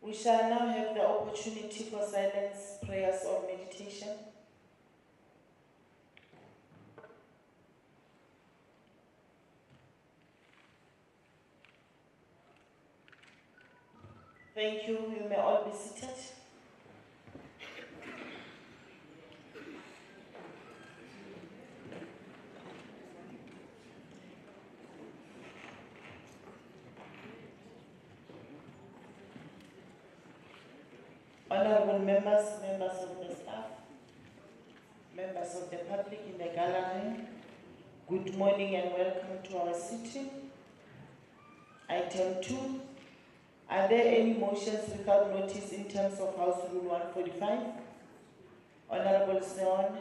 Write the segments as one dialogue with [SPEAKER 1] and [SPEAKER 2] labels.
[SPEAKER 1] We shall now have the opportunity for silence, prayers, or meditation. Thank you. You may all be seated. Honorable members, members of the staff, members of the public in the gallery, good morning and welcome to our sitting. Item 2, are there any motions without notice in terms of House Rule 145? Honorable Seon.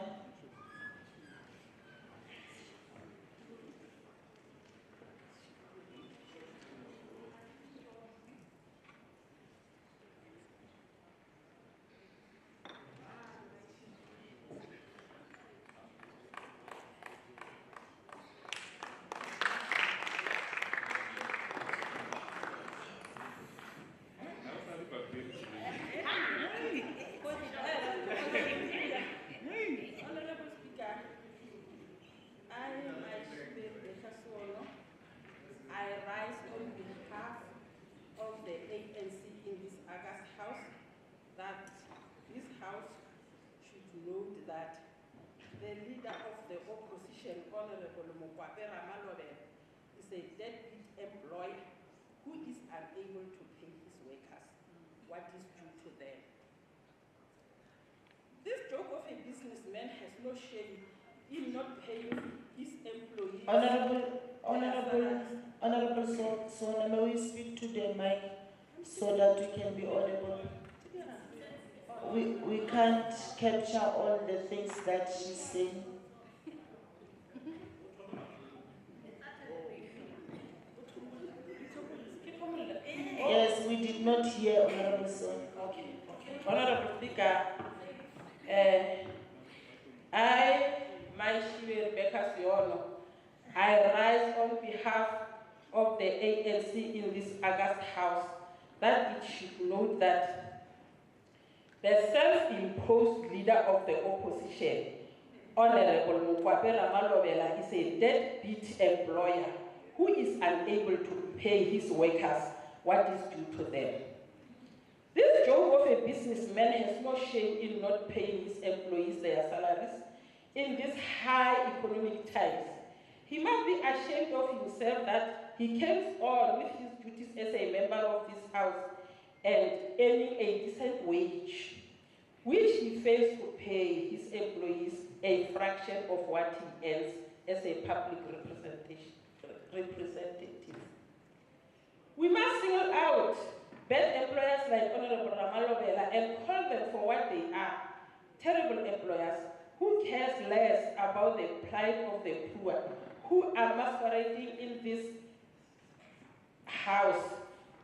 [SPEAKER 2] Honorable Speaker, I rise on behalf of the ANC in this August House that this House should note that the leader of the opposition, Honorable Mokwapera Malobe, is a deadbeat employee who is unable to pay his workers what is due to them. This joke of a businessman has no shame in not paying his employees.
[SPEAKER 1] Honorable Sona, may we speak to the mic so that we can be audible? We can't capture all the things that she's saying. Yes, we did not hear Honorable Sona.
[SPEAKER 2] Okay. Honorable Speaker, I, Maishiwe Rebecca Siono, I rise on behalf of the ANC in this August House that it should note that the self-imposed leader of the opposition, Honorable Mokwapera Malobela, is a deadbeat employer who is unable to pay his workers what is due to them. This joke of a businessman has no shame in not paying his employees their salaries in these high economic times. He must be ashamed of himself that he carries on with his duties as a member of this house and earning a decent wage, which he fails to pay his employees a fraction of what he earns as a public representative. We must single out bad employers like Honorable Ramalobela and call them for what they are, terrible employers who cares less about the plight of the poor, who are masquerading in this house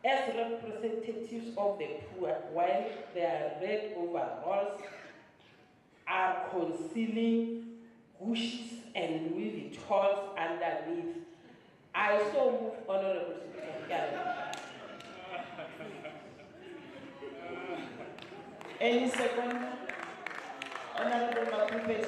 [SPEAKER 2] as representatives of the poor, while their red overalls are concealing Gucci's and Louis Vuittons underneath. I so move, Honorable Speaker.
[SPEAKER 1] Any second? Honorable Makupe.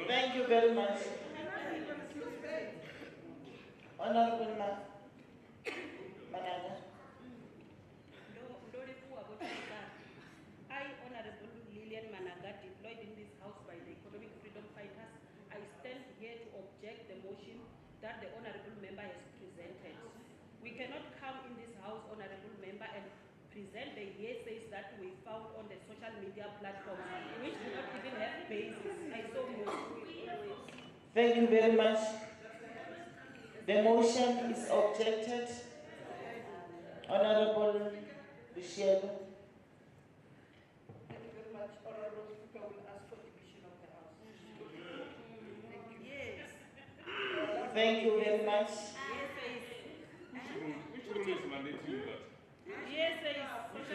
[SPEAKER 1] Thank you very much. Honorable Managa.
[SPEAKER 3] I, Honorable Lillian Managa, deployed in this house by the Economic Freedom Fighters, I stand here to object the motion that the Honorable Member has presented. We cannot come in this house, Honorable Member, and present the hearsays that we found on the social media platforms, which do not even have basis. I so move.
[SPEAKER 1] Thank you very much. The motion is objected. Honorable Michelle.
[SPEAKER 2] Thank you very much. Honorable Speaker will ask for division of the House. Thank you. Yes.
[SPEAKER 1] Thank you very much.
[SPEAKER 4] Which rule is mandating that?
[SPEAKER 3] Yes,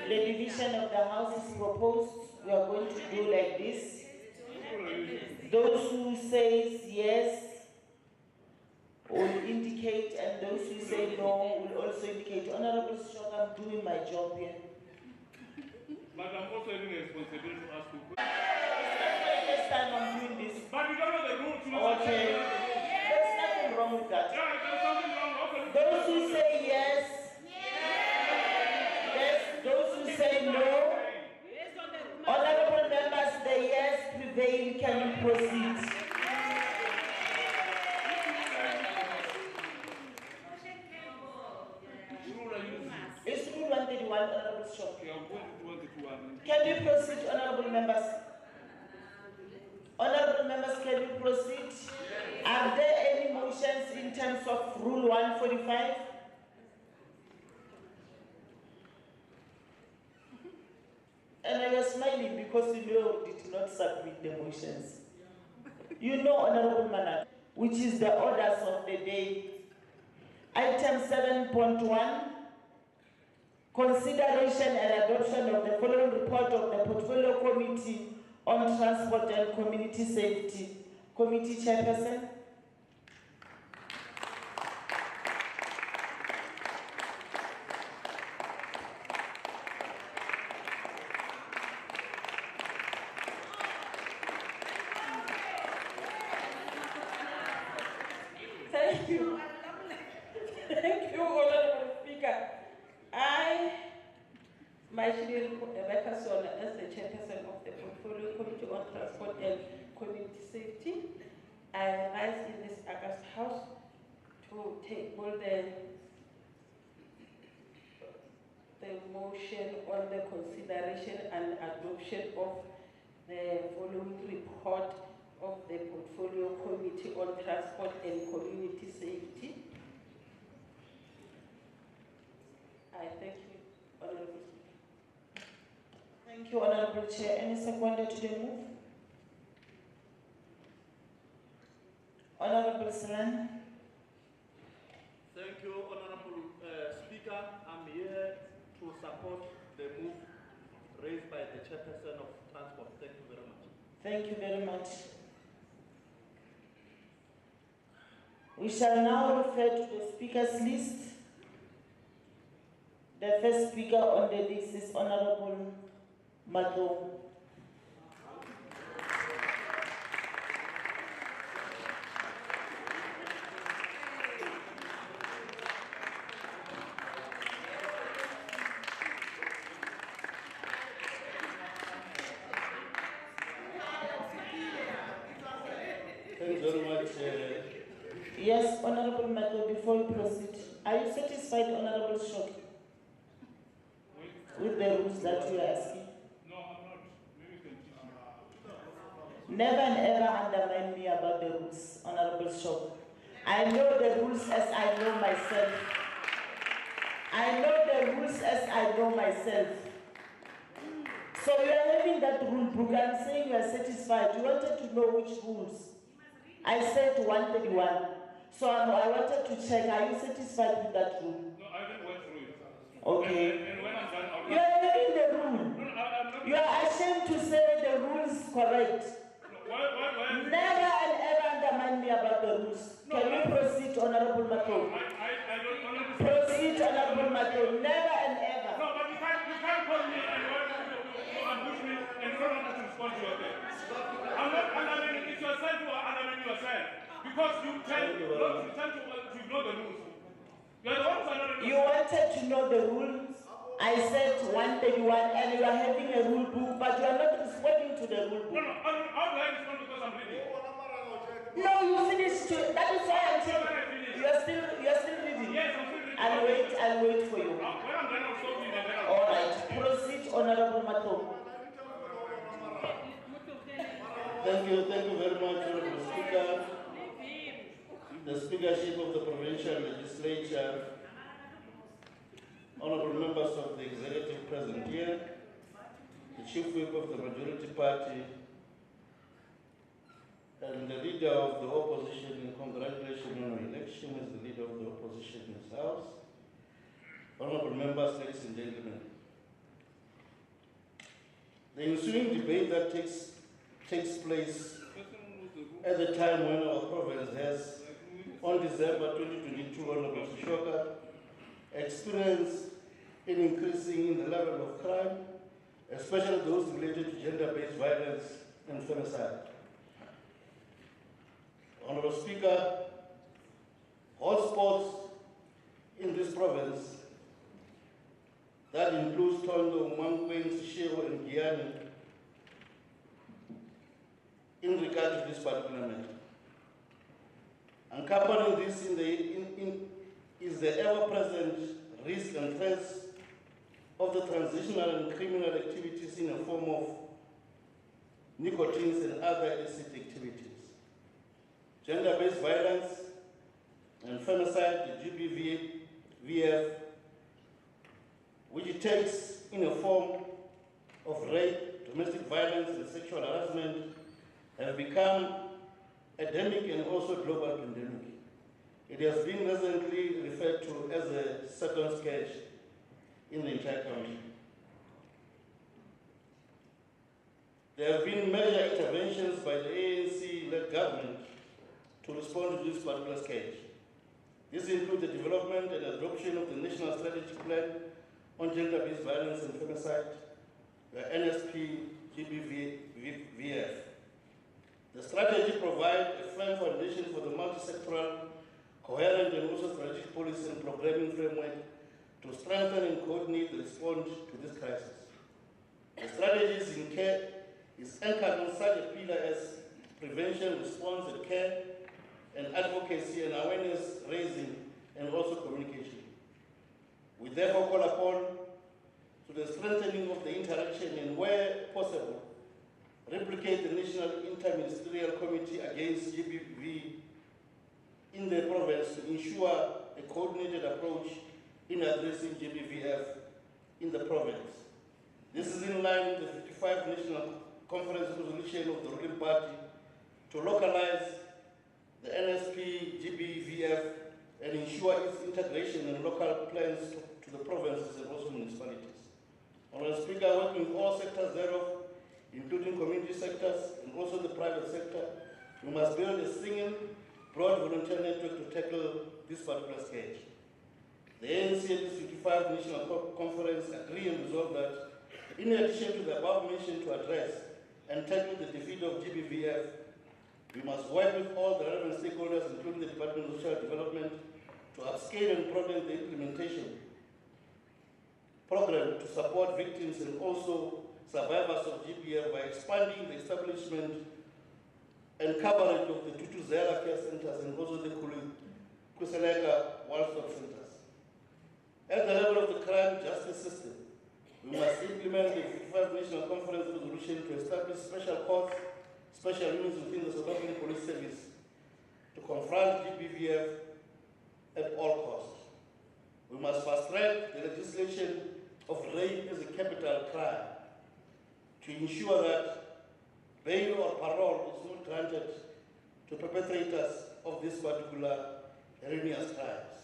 [SPEAKER 1] The division of the house is proposed. We are going to do like this. Those who say yes will indicate, and those who say no will also indicate. Honorable Shock, I'm doing my job here.
[SPEAKER 4] But I'm also having a responsibility to ask you.
[SPEAKER 1] It's not my first time I'm doing this.
[SPEAKER 4] But you don't know the rules. You know
[SPEAKER 1] Okay. There's nothing wrong with that.
[SPEAKER 4] Yeah, there's something wrong. Okay.
[SPEAKER 1] Those who say yes, yes. Those who say no, honorable members, the yes prevail. Can you proceed? It's Rule 131, Honorable Shock.
[SPEAKER 4] Okay, I'm going to 131.
[SPEAKER 1] Can you proceed, honorable members? Honorable members, can you proceed? Are there any motions in terms of Rule 145? And I was smiling because you know did not submit the motions. You know, Honorable Manak, which is the orders of the day. Item 7.1, consideration and adoption of the following report of the Portfolio Committee on Transport and Community Safety. Committee Chairperson.
[SPEAKER 2] Thank you. Thank you, Honorable Speaker. I, Maishiri Rebecca Sona, as the chairperson of the Portfolio Committee on Transport and Community Safety, I rise in this August House to table the motion on the consideration and adoption of the following report of the Portfolio Committee on Transport and Community Safety. I thank you, Honorable Speaker.
[SPEAKER 1] Thank you, Honorable Chair. Any seconder to the move? Honorable Salan.
[SPEAKER 5] Thank you, Honorable Speaker. I'm here to support the move raised by the Chairperson of Transport. Thank you very much.
[SPEAKER 1] Thank you very much. We shall now refer to the speakers list. The first speaker on the list is Honorable Mato.
[SPEAKER 5] Thank you very much.
[SPEAKER 1] Yes, Honorable Mato, before you proceed, are you satisfied, Honorable Shock, with the rules that you are asking?
[SPEAKER 4] No, I'm not. Maybe you can teach me.
[SPEAKER 1] Never and ever undermine me about the rules, Honorable Shock. I know the rules as I know myself. I know the rules as I know myself. So you are having that rule book. I'm saying you are satisfied. You wanted to know which rules. I said 131. So I wanted to check, are you satisfied with that rule?
[SPEAKER 4] No, I haven't went through it.
[SPEAKER 1] Okay.
[SPEAKER 4] And when I'm done, I'll...
[SPEAKER 1] You are having the rule.
[SPEAKER 4] No, I'm not...
[SPEAKER 1] You are ashamed to say the rule is correct.
[SPEAKER 4] No, why?
[SPEAKER 1] Never and ever undermine me about the rules.
[SPEAKER 4] No,
[SPEAKER 1] Can you proceed, Honorable Mato?
[SPEAKER 4] I don't want to...
[SPEAKER 1] Proceed, Honorable Mato. Never and ever.
[SPEAKER 4] No, but you can't call me and ambush me and you don't want to respond to your thing. I'm not undermining, it's yourself who are undermining yourself. Because you tend to ignore the rules. You are the ones who are not...
[SPEAKER 1] You wanted to know the rules. I said 131 and you are having a rule book, but you are not responding to the rule book.
[SPEAKER 4] No, how do I respond because I'm reading?
[SPEAKER 1] No, you finished. That is why I'm saying you are still reading.
[SPEAKER 4] Yes, I'm still reading.
[SPEAKER 1] I'll wait for you.
[SPEAKER 4] When I'm done, I'll stop reading.
[SPEAKER 1] All right. Proceed, Honorable Mato.
[SPEAKER 5] Thank you very much, Honorable Speaker. The Speakership of the Provincial Legislature, Honorable members of the Executive present here, the Chief Whip of the Majority Party, and
[SPEAKER 6] and the leader of the opposition in congratulations on your election as the leader of the opposition in this House. Honorable members, ladies and gentlemen, the ensuing debate that takes place at the time when our province has, on December 2022, Honorable Sishoka, experienced an increasing in the level of crime, especially those related to gender-based violence and femicide. Honorable Speaker, hotspots in this province that includes Tondo, Mangweng, Sishewo, and Giyani in regard to this particular matter. Accompanying this is the ever-present risk and threats of the transitional and criminal activities in the form of nicotines and other illicit activities. Gender-based violence and femicide, the GBVF, which it takes in a form of rape, domestic violence, and sexual harassment, have become endemic and also global pandemic. It has been recently referred to as a second scourge in the entire country. There have been major interventions by the ANC-led government to respond to this particular scourge. This includes the development and adoption of the National Strategic Plan on Gender-Based Violence and Femicide, the NSP-GBVF. The strategy provides a firm foundation for the multi-sectoral, coherent and also strategic policy and programming framework to strengthen and coordinate the response to this crisis. The strategy is anchored on such a pillar as prevention, response, and care, and advocacy and awareness raising, and also communication. We therefore call upon to the strengthening of the interaction and, where possible, replicate the National Interministerial Committee Against GBV in the province to ensure a coordinated approach in addressing GBVF in the province. This is in line with the 55 National Conference resolution of the ruling party to localize the NSP GBVF and ensure its integration in local plans to the provinces and also municipalities. Honourable Speaker, working with all sectors thereof, including community sectors and also the private sector, we must build a single, broad volunteer network to tackle this particular scourge. The ANC at this 55 National Conference agree and resolve that, in addition to the above mentioned to address and tackle the defeat of GBVF, we must work with all the relevant stakeholders, including the Department of Social Development, to upscale and broaden the implementation program to support victims and also survivors of GBVF by expanding the establishment and coverage of the Tutuzela care centers and also the Kuseleka one-stop centers. At the level of the crime justice system, we must implement the 55 National Conference resolution to establish special courts, special units within the South African Police Service to confront GBVF at all costs. We must fast-track the legislation of rape as a capital crime to ensure that bail or parole is not granted to perpetrators of this particular heinous crimes.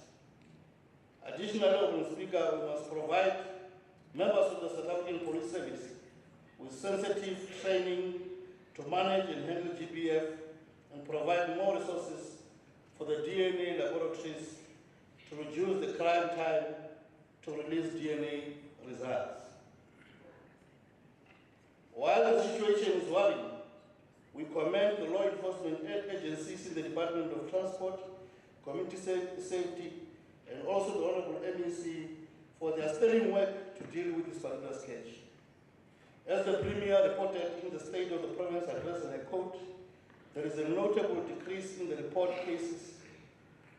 [SPEAKER 6] Additionally, Honourable Speaker, we must provide members of the South African Police Service with sensitive training to manage and handle GBF and provide more resources for the DNA laboratories to reduce the crime time to release DNA results. While the situation is worrying, we commend the law enforcement agencies in the Department of Transport, Community Safety, and also the Honourable MEC for their sterling work to deal with this particular scourge. As the Premier reported in the State of the Province address, and I quote, there is a notable decrease in the report cases,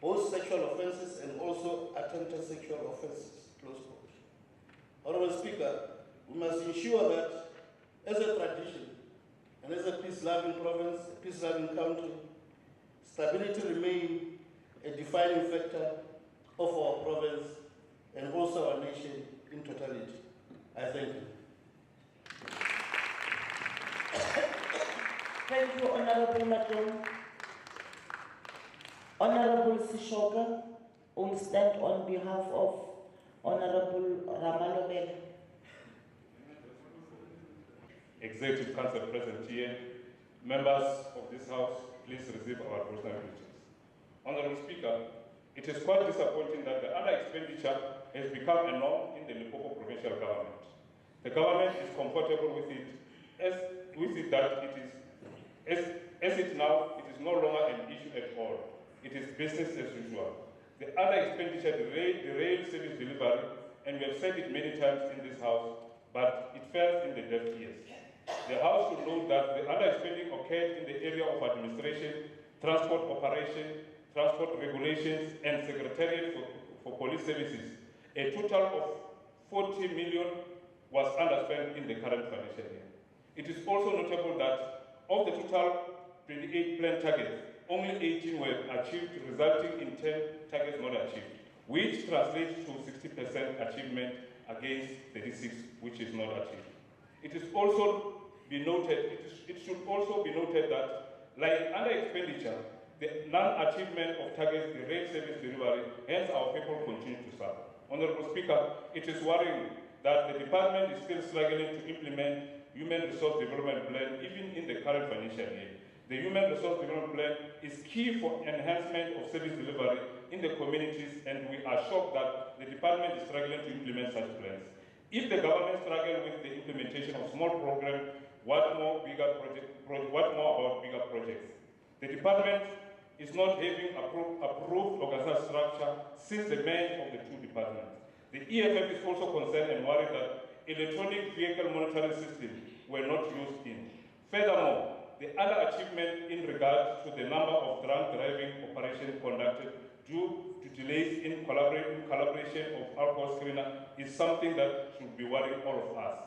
[SPEAKER 6] both sexual offences and also attempted sexual offences, close quote. Honourable Speaker, we must ensure that as a tradition and as a peace-loving province, a peace-loving country, stability remains a defining factor of our province and also our nation in totality. I thank you.
[SPEAKER 1] Thank you, Honorable Madam. Honorable Sishoka will stand on behalf of Honorable Ramalobel.
[SPEAKER 4] Executive Council present here, members of this House, please receive our personal greetings. Honorable Speaker, it is quite disappointing that the other expenditure has become a norm in the Limpopo provincial government. The government is comfortable with it, as it now, it is no longer an issue at all. It is business as usual. The other expenditure derailed service delivery, and we have said it many times in this House, but it fell in the deaf ears. The House should note that the other spending occurred in the area of administration, transport operation, transport regulations, and secretariat for police services. A total of 40 million was underspent in the current financial year. It is also notable that of the total 28 planned targets, only 18 were achieved, resulting in 10 targets not achieved, which translates to 60% achievement against 36, which is not achieved. It should also be noted that, like under expenditure, the non-achievement of targets derailed service delivery, hence our people continue to suffer. Honorable Speaker, it is worrying that the department is still struggling to implement Human Resource Development Plan even in the current financial year. The Human Resource Development Plan is key for enhancement of service delivery in the communities, and we are shocked that the department is struggling to implement such plans. If the government struggles with the implementation of small programs, what more about bigger projects? The department is not having approved organizational structure since the merge of the two departments. The EFF is also concerned and worried that electronic vehicle monitoring systems were not used in. Furthermore, the other achievement in regard to the number of drunk driving operations conducted due to delays in collaboration of alcohol screener is something that should be worrying all of us.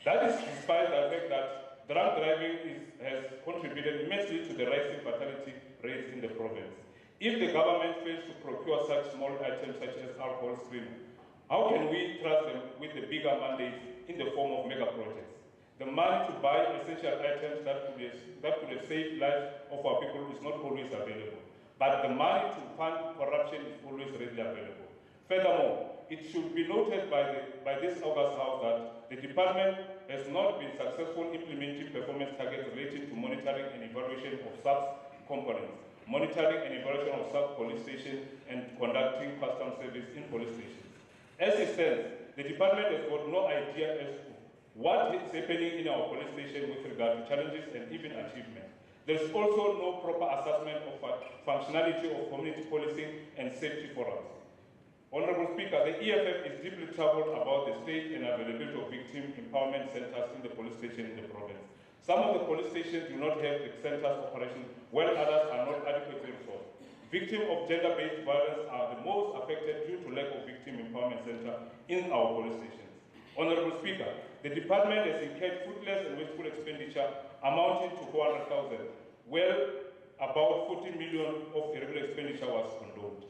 [SPEAKER 4] That is despite the fact that drunk driving has contributed immensely to the rising fatality rates in the province. If the government fails to procure such small items such as alcohol screener, how can we trust them with the bigger mandates in the form of mega projects? The money to buy essential items that could have saved lives of our people is not always available. But the money to fund corruption is always readily available. Furthermore, it should be noted by this August House that the department has not been successful implementing performance targets related to monitoring and evaluation of sub-components, monitoring and evaluation of sub-police stations, and conducting custom service in police stations. As it stands, the department has got no idea as to what is happening in our police station with regard to challenges and even achievements. There is also no proper assessment of functionality of community policing and safety forums. Honorable Speaker, the EFF is deeply troubled about the state and availability of victim empowerment centers in the police station in the province. Some of the police stations do not have the centers operational, while others are not adequately resourced. Victims of gender-based violence are the most affected due to lack of victim empowerment center in our police stations. Honorable Speaker, the department has incurred fruitless and wasteful expenditure amounting to 400,000, well about 40 million of irregular expenditure was condoned.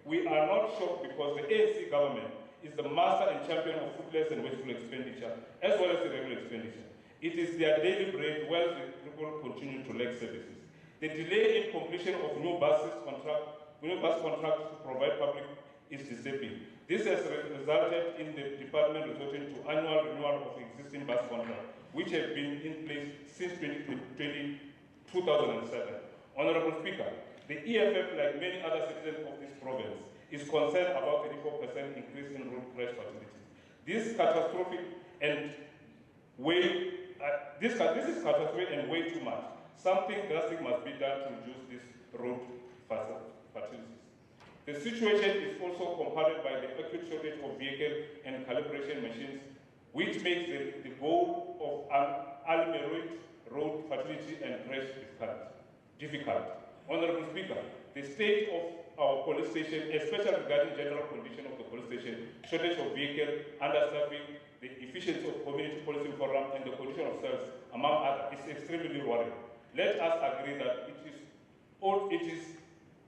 [SPEAKER 4] We are not shocked because the ANC government is the master and champion of fruitless and wasteful expenditure, as well as irregular expenditure. It is their daily bread while the people continue to lack services. The delay in completion of new bus contracts to provide public is disturbing. This has resulted in the department resorting to annual renewal of existing bus contracts, which have been in place since 2007. Honorable Speaker, the EFF, like many other citizens of this province, is concerned about the 34% increase in road crash fatalities. This is catastrophic and this is catastrophic and way too much. Something drastic must be done to reduce these road fatalities. The situation is also compounded by the acute shortage of vehicle and calibration machines, which makes the goal of eliminate road fatality and crash difficult. Honorable Speaker, the state of our police station, especially regarding general condition of the police station, shortage of vehicle, understaffing, the efficiency of community policing program, and the condition of cells, among others, is extremely worrying. Let us agree that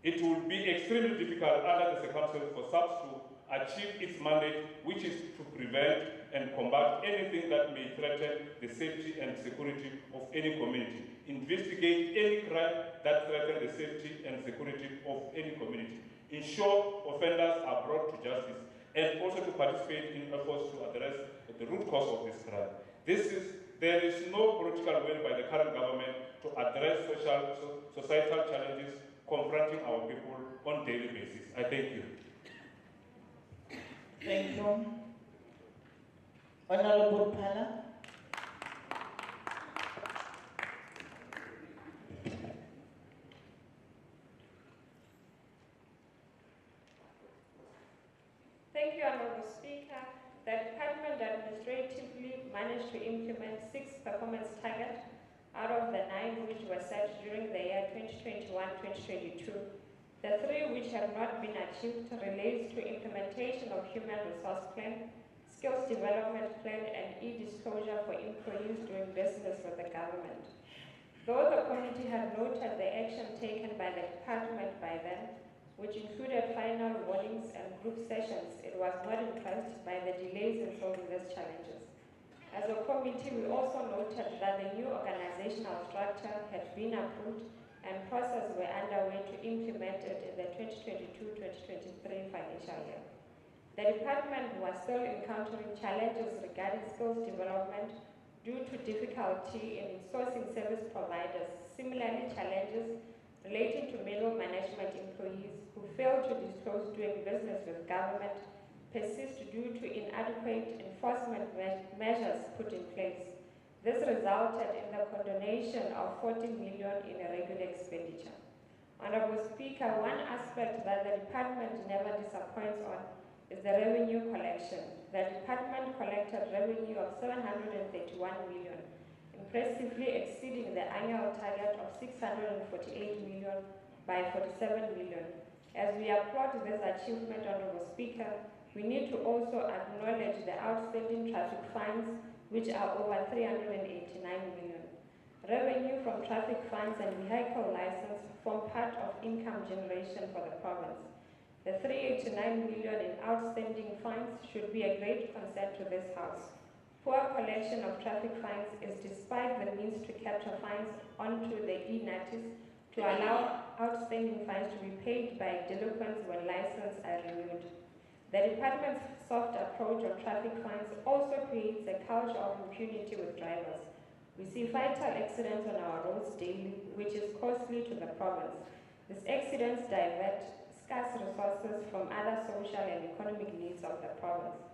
[SPEAKER 4] it will be extremely difficult under the circumstances for SAPS to achieve its mandate, which is to prevent and combat anything that may threaten the safety and security of any community, investigate any crime that threatens the safety and security of any community, ensure offenders are brought to justice, and also to participate in efforts to address the root cause of this crime. There is no political will by the current government to address societal challenges confronting our people on a daily basis. I thank you.
[SPEAKER 1] Thank you. Honorable Pala.
[SPEAKER 7] Thank you, Honorable Speaker. The Department administratively managed to implement 6 performance targets out of the 9 which were set during the year 2021-2022. The 3 which have not been achieved relates to implementation of human resource plan, skills development plan, and e-disclosure for employees doing business with the government. Though the committee had noted the action taken by the department by then, which included final warnings and group sessions, it was not impressed by the delays in solving these challenges. As a committee, we also noted that the new organizational structure had been approved and processes were underway to implement it in the 2022-2023 financial year. The department was still encountering challenges regarding skills development due to difficulty in sourcing service providers, similarly challenges relating to middle management employees who fail to disclose doing business with government persist due to inadequate enforcement measures put in place. This resulted in the condonation of 40 million in irregular expenditure. Honorable Speaker, one aspect that the department never disappoints on is the revenue collection. The department collected revenue of 731 million, impressively exceeding the annual target of 648 million by 47 million. As we applaud this achievement, Honorable Speaker, we need to also acknowledge the outstanding traffic fines, which are over 389 million. Revenue from traffic fines and vehicle license form part of income generation for the province. The 389 million in outstanding fines should be a great concern to this House. Poor collection of traffic fines is despite the means to capture fines onto the e-notice to allow outstanding fines to be paid by delinquents when licenses are renewed. The department's soft approach of traffic fines also creates a culture of impunity with drivers. We see fatal accidents on our roads daily, which is costly to the province. These accidents divert scarce resources from other social and economic needs of the province.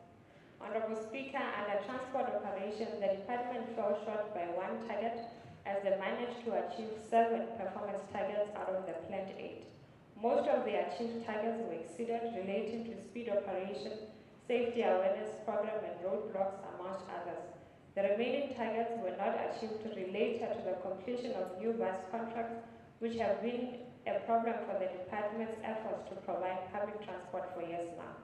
[SPEAKER 7] Honorable Speaker, under transport operations, the department fell short by 1 target as they managed to achieve 7 performance targets out of the planned 8. Most of the achieved targets were exceeded relating to speed operation, safety awareness program, and roadblocks, amongst others. The remaining targets were not achieved related to the completion of new bus contracts, which have been a problem for the department's efforts to provide public transport for years now.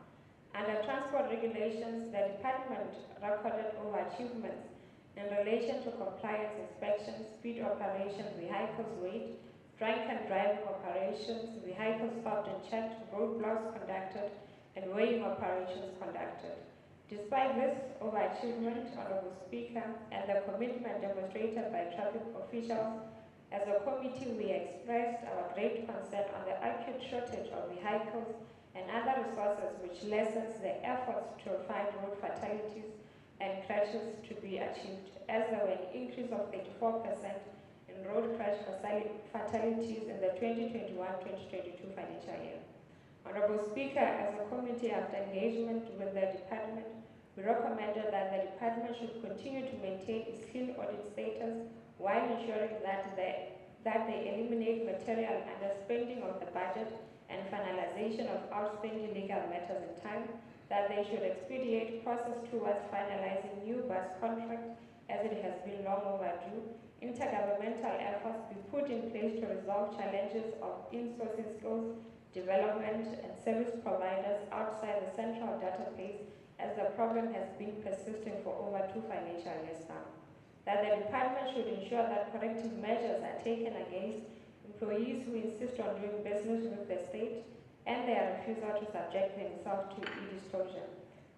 [SPEAKER 7] Under transport regulations, the department recorded overachievements in relation to compliance inspections, speed operation, vehicles weight, drunk and driving operations, vehicles stopped and checked, roadblocks conducted, and weighing operations conducted. Despite this overachievement, Honorable Speaker, and the commitment demonstrated by traffic officials, as a committee we expressed our great concern on the acute shortage of vehicles and other resources which lessens the efforts to fight road fatalities and crashes to be achieved, as there were an increase of 34% in road crash fatalities in the 2021-2022 financial year. Honorable Speaker, as a committee after engagement with the department, we recommended that the department should continue to maintain its clean audit status while ensuring that they eliminate material underspending of the budget and finalization of outstanding legal matters in time, that they should expedite process towards finalizing new bus contracts as it has been long overdue, intergovernmental efforts be put in place to resolve challenges of in-sourcing skills, development, and service providers outside the central database, as the problem has been persisting for over 2 financial years now. That the department should ensure that corrective measures are taken against employees who insist on doing business with the state, and their refusal to subject themselves to e-disclosure.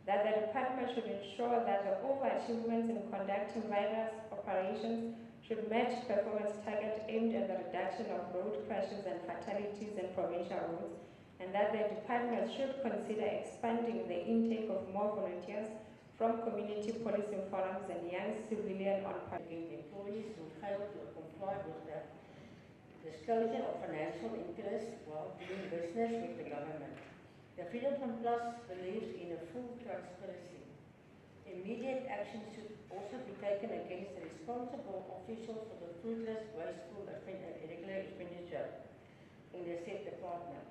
[SPEAKER 7] That the department should ensure that the overachievements in conducting various operations should match performance targets aimed at the reduction of road crashes and fatalities in provincial roads, and that the department should consider expanding the intake of more volunteers from community policing forums and young civilian on
[SPEAKER 8] employees who fail to comply with the disclosure of financial interest while doing business with the government. The Freedom Fund Plus believes in a full transparency. Immediate action should also be taken against the responsible officials for the fruitless, wasteful, and irregular expenditure in the said department.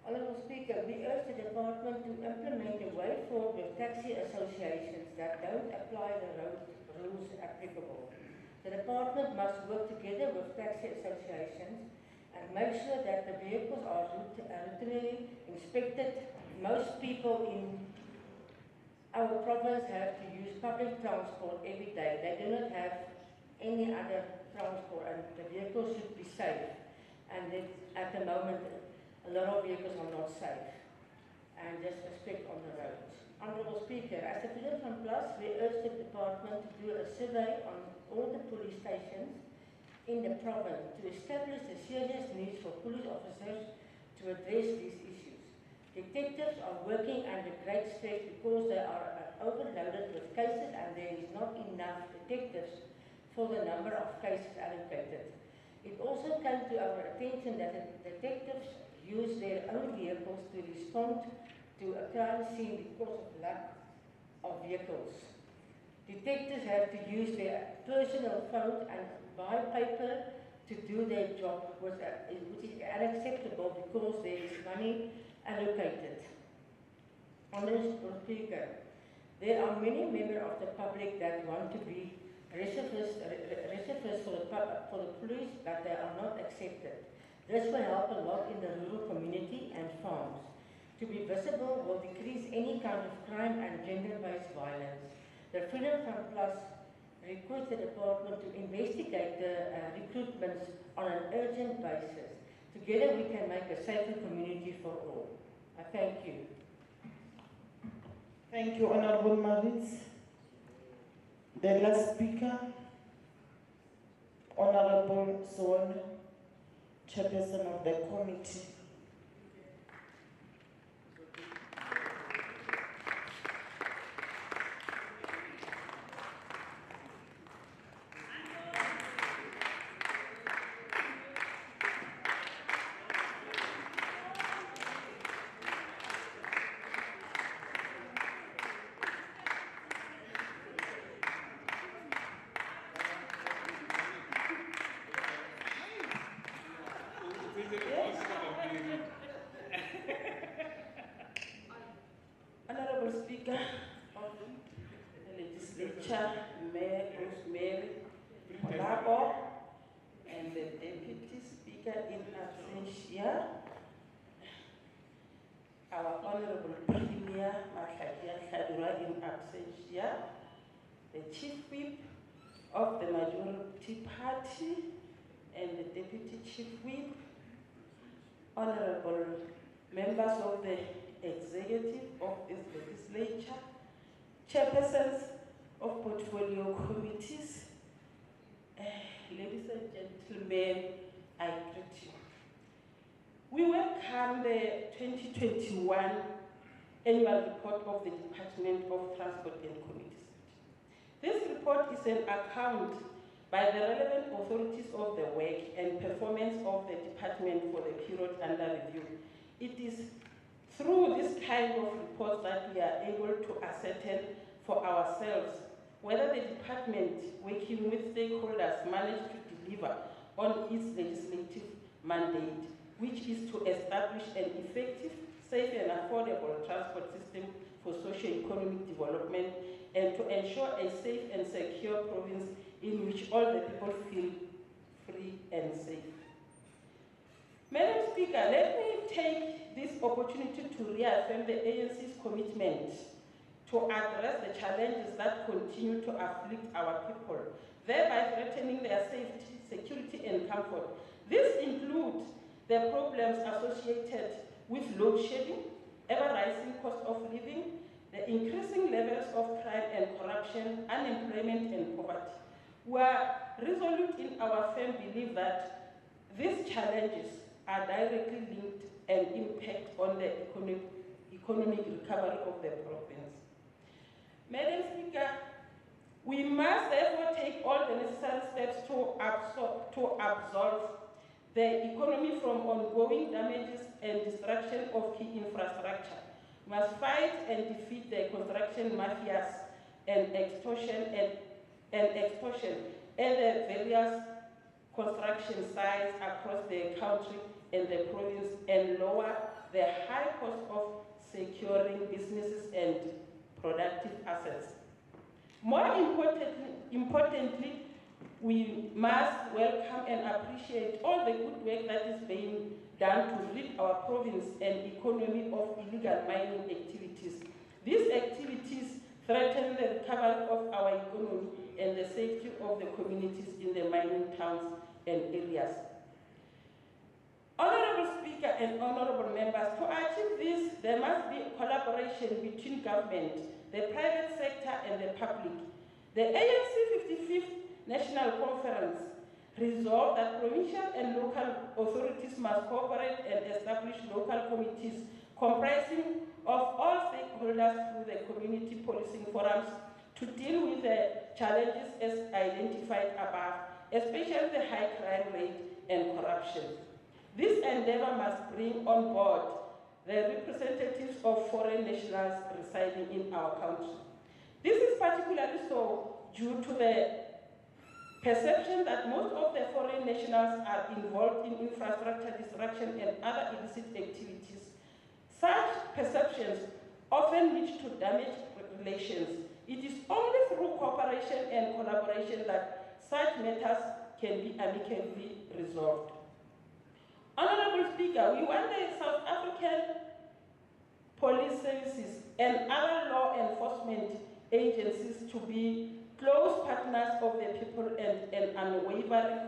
[SPEAKER 8] Honourable Speaker, we urge the department to implement a way forward with taxi associations that don't apply the road rules applicable. The department must work together with taxi associations and make sure that the vehicles are routinely inspected. Most people in our province have to use public transport every day. They do not have any other transport, and the vehicles should be safe. And at the moment, a lot of vehicles are not safe, and there's respect on the roads. Honourable Speaker, as the Freedom Fund Plus, we urge the department to do a survey on all the police stations in the province to establish the serious needs for police officers to address these issues. Detectives are working under great stress because they are overloaded with cases and there is not enough detectives for the number of cases allocated. It also came to our attention that the detectives use their own vehicles to respond to a crime scene because of lack of vehicles. Detectives have to use their personal phones and buy paper to do their job, which is unacceptable because there is money allocated. Honourable Speaker, there are many members of the public that want to be reservists for the police, but they are not accepted. This will help a lot in the rural community and farms. To be visible will decrease any kind of crime and gender-based violence. The Freedom Fund Plus requests the department to investigate the recruitments on an urgent basis. Together we can make a safer community for all. I thank you.
[SPEAKER 1] Thank you, Honourable Marins. The last speaker, Honourable Swan, Chairperson of the committee.
[SPEAKER 2] Honourable Speaker of the Legislature, Mayor Rosemary Olabo, and the Deputy Speaker in absentia, our Honourable Premier Mahlakia Khadura in absentia, the Chief Whip of the Majority Party and the Deputy Chief Whip, Honourable members of the Executive of this Legislature, Chairpersons of Portfolio Committees, ladies and gentlemen, I greet you. We welcome the 2021 Annual Report of the Department of Transport and Communities. This report is an account by the relevant authorities of the work and performance of the department for the period under review. It is through this kind of reports that we are able to ascertain for ourselves whether the department, working with stakeholders, managed to deliver on its legislative mandate, which is to establish an effective, safe and affordable transport system for socio-economic development and to ensure a safe and secure province in which all the people feel free and safe. Madam Speaker, let me take this opportunity to reaffirm the ANC's commitment to address the challenges that continue to afflict our people, thereby threatening their safety, security and comfort. This includes the problems associated with load shedding, ever-rising cost of living, the increasing levels of crime and corruption, unemployment and poverty. We are resolute in our firm belief that these challenges are directly linked and impact on the economic recovery of the province. Madam Speaker, we must therefore take all the necessary steps to absolve the economy from ongoing damages and destruction of key infrastructure. We must fight and defeat the construction mafias and extortion at the various construction sites across the country and the province, and lower the high cost of securing businesses and productive assets. More importantly, we must welcome and appreciate all the good work that is being done to rid our province and economy of illegal mining activities. These activities threaten the recovery of our economy and the safety of the communities in the mining towns and areas. Honorable Speaker and honorable members, to achieve this, there must be collaboration between government, the private sector and the public. The ANC 55th National Conference resolved that provincial and local authorities must cooperate and establish local committees comprising of all stakeholders through the community policing forums to deal with the challenges as identified above, especially the high crime rate and corruption. This endeavor must bring on board the representatives of foreign nationals residing in our country. This is particularly so due to the perception that most of the foreign nationals are involved in infrastructure destruction and other illicit activities. Such perceptions often lead to damaged relations. It is only through cooperation and collaboration that such matters can be amicably resolved. Honorable Speaker, we want the South African police services and other law enforcement agencies to be close partners of the people and an unwavering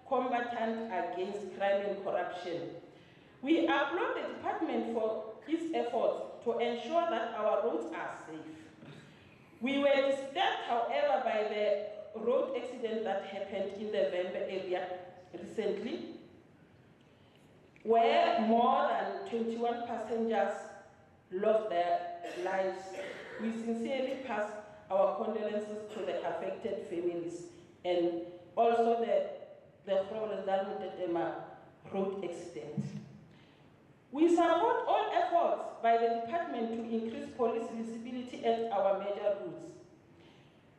[SPEAKER 2] combatant against crime and corruption. We applaud the department for its efforts to ensure that our roads are safe. We were disturbed, however, by the road accident that happened in the Vembe area recently, where more than 21 passengers lost their lives. We sincerely pass our condolences to the affected families and also the road accident. We support all efforts by the department to increase police visibility at our major routes.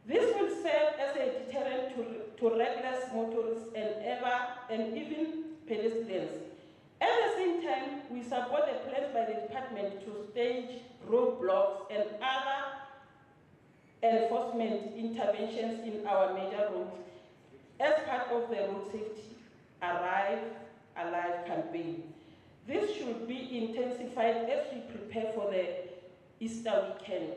[SPEAKER 2] This will serve as a deterrent to reckless motorists and even pedestrians. At the same time, we support the plans by the department to stage roadblocks and other enforcement interventions in our major roads as part of the Road Safety Arrive Alive campaign. This should be intensified as we prepare for the Easter weekend.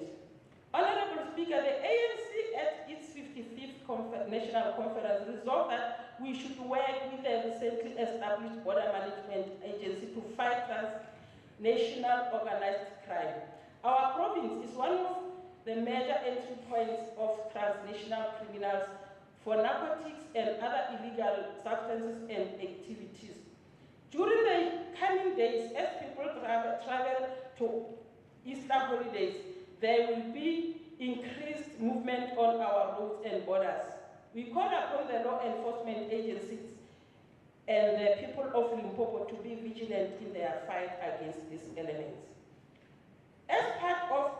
[SPEAKER 2] Honorable Speaker, the ANC at its 55th National Conference resolved that we should work with the recently established Border Management Agency to fight transnational organized crime. Our province is one of the major entry points of transnational criminals for narcotics and other illegal substances and activities. During the coming days, as people travel to Easter holidays, there will be increased movement on our roads and borders. We call upon the law enforcement agencies and the people of Limpopo to be vigilant in their fight against these elements. As part of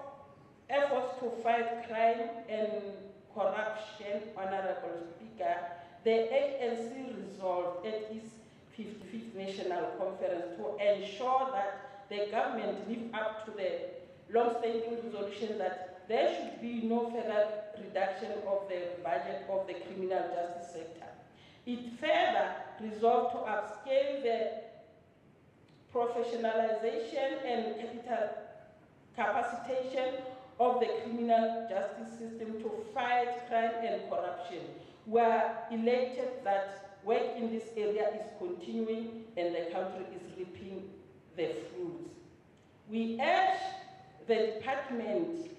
[SPEAKER 2] efforts to fight crime and corruption, Honorable Speaker, the ANC resolved at its 55th National Conference to ensure that the government live up to the long-standing resolution that there should be no further reduction of the budget of the criminal justice sector. It further resolved to upscale the professionalization and capacitation of the criminal justice system to fight crime and corruption. We are elated that work in this area is continuing and the country is reaping the fruits. We urge the department,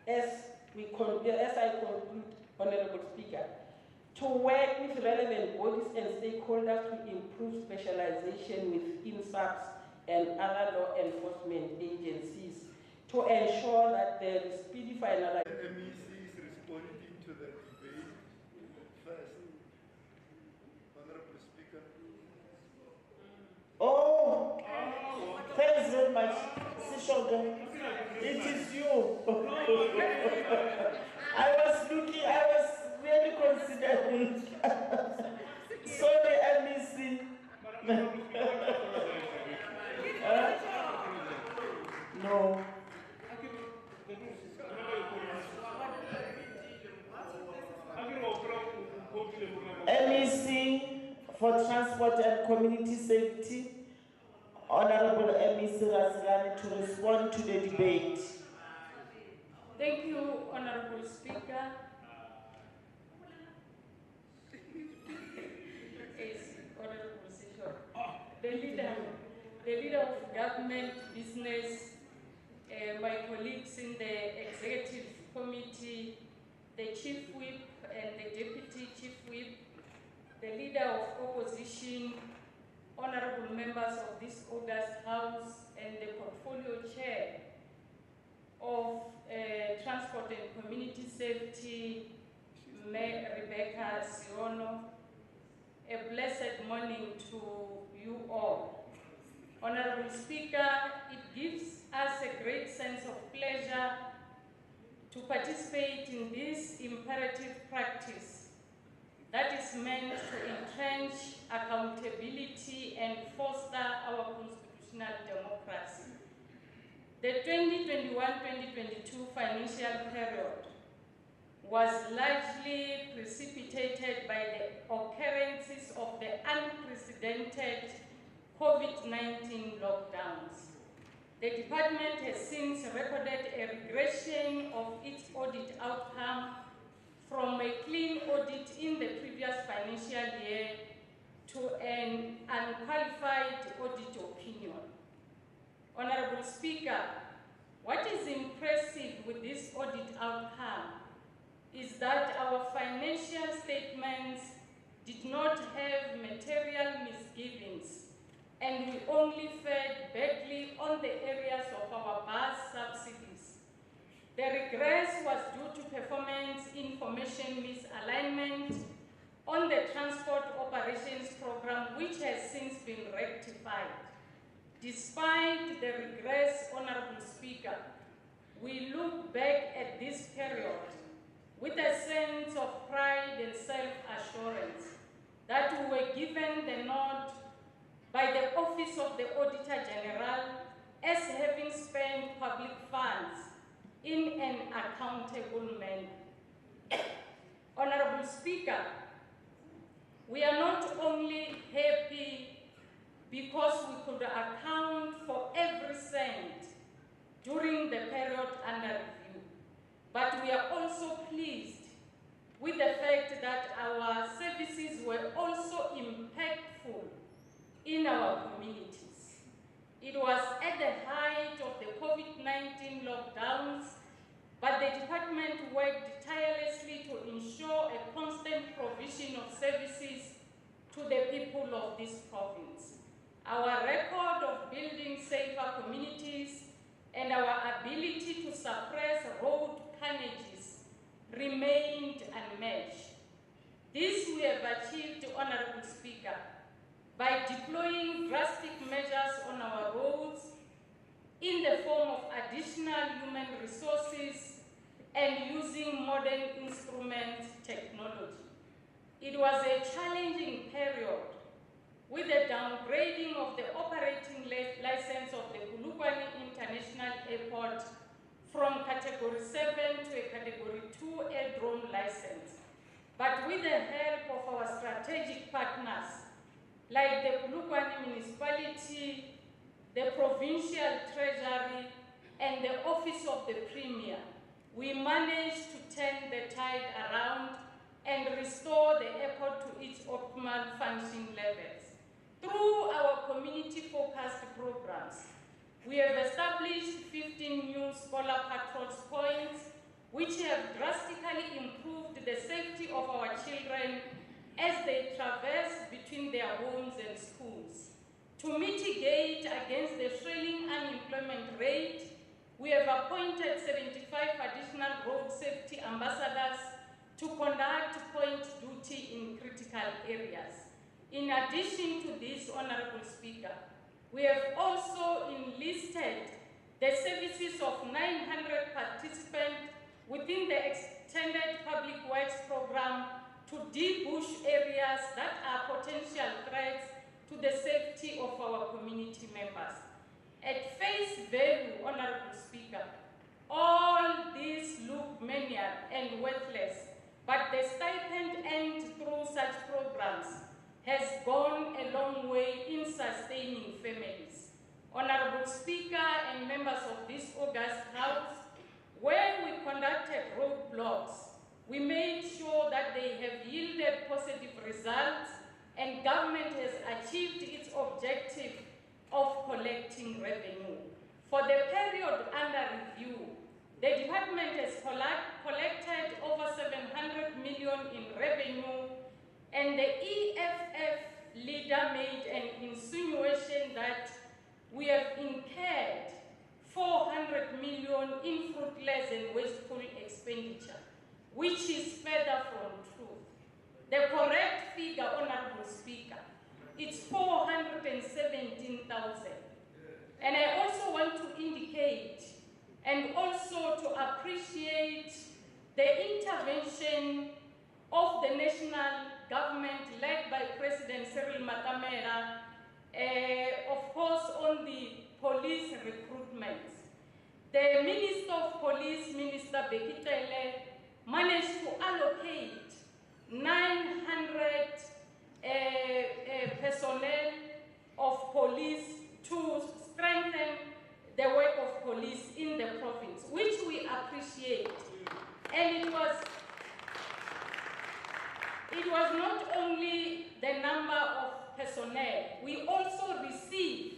[SPEAKER 2] as I conclude, Honorable Speaker, to work with relevant bodies and stakeholders to improve specialization within SAPS and other law enforcement agencies to ensure that there is speedy finalization.
[SPEAKER 9] The MEC is responding to the debate first. Honorable Speaker.
[SPEAKER 1] Oh, thanks very much, Sishoga. It is you. I was really considering. Sorry, MEC. No. MEC for Transport and Community Safety, Honorable MEC Rasilani, to respond to the debate.
[SPEAKER 7] Thank you, Honorable Speaker. Honorable Session. The leader of government, business, my colleagues in the executive committee, the chief whip and the deputy chief whip, the leader of opposition, honorable members of this august house, and the portfolio chair of Transport and Community Safety, Mayor Rebecca Siono. A blessed morning to you all. Honorable Speaker, it gives us a great sense of pleasure to participate in this imperative practice that is meant to entrench accountability and foster our constitutional democracy. The 2021-2022 financial period was largely precipitated by the occurrences of the unprecedented COVID-19 lockdowns. The department has since recorded a regression of its audit outcome from a clean audit in the previous financial year to an unqualified audit opinion. Honorable Speaker, what is impressive with this audit outcome is that our financial statements did not have material misgivings, and we only fared badly on the areas of our bus subsidies. The regress was due to performance information misalignment on the transport operations program, which has since been rectified. Despite the regress, Honorable Speaker, we look back at this period with a sense of pride and self-assurance that we were given the nod by the Office of the Auditor General as having spent public funds in an accountable manner. Honorable Speaker, we are not only happy because we could account for every cent during the period under review, but we are also pleased with the fact that our services were also impactful in our communities. It was at the height of the COVID-19 lockdowns, but the department worked tirelessly to ensure a constant provision of services to the people of this province. Our record of building safer communities and our ability to suppress road carnages remained unmatched. This we have achieved, Honorable Speaker, by deploying drastic measures on our roads in the form of additional human resources and using modern instrument technology. It was a challenging period with the downgrading of the operating license of the Bulugwane International Airport from Category 7 to a Category 2 airdrome license. But with the help of our strategic partners, like the Bulugwane Municipality, the Provincial Treasury, and the Office of the Premier, we managed to turn the tide around and restore the airport to its optimal community-focused programs. We have established 15 new scholar patrols points, which have drastically improved the safety of our children as they traverse between their homes and schools. To mitigate against the swelling unemployment rate, we have appointed 75 additional road safety ambassadors to conduct point duty in critical areas. In addition to this, Honorable Speaker, we have also enlisted the services of 900 participants within the extended public works program to debush areas that are potential threats to the safety of our community members. At face value, Honorable Speaker, all these look menial and worthless, but the stipend earned through such programs has gone a long way in sustaining families. Honorable Speaker and members of this august House, when we conducted roadblocks, we made sure that they have yielded positive results and government has achieved its objective of collecting revenue. For the period under review, the department has collected over 700 million in revenue, and the EFF leader made an insinuation that we have incurred 400 million in fruitless and wasteful expenditure, which is further from truth. The correct figure, Honorable Speaker, it's 417,000. And I also want to indicate and also to appreciate the intervention of the national government led by President Cyril Matamela, of course, on the police recruitment. The Minister of Police, Minister Bekitele, managed to allocate 900 personnel of police to strengthen the work of police in the province, which we appreciate. And it was not only the number of personnel, we also received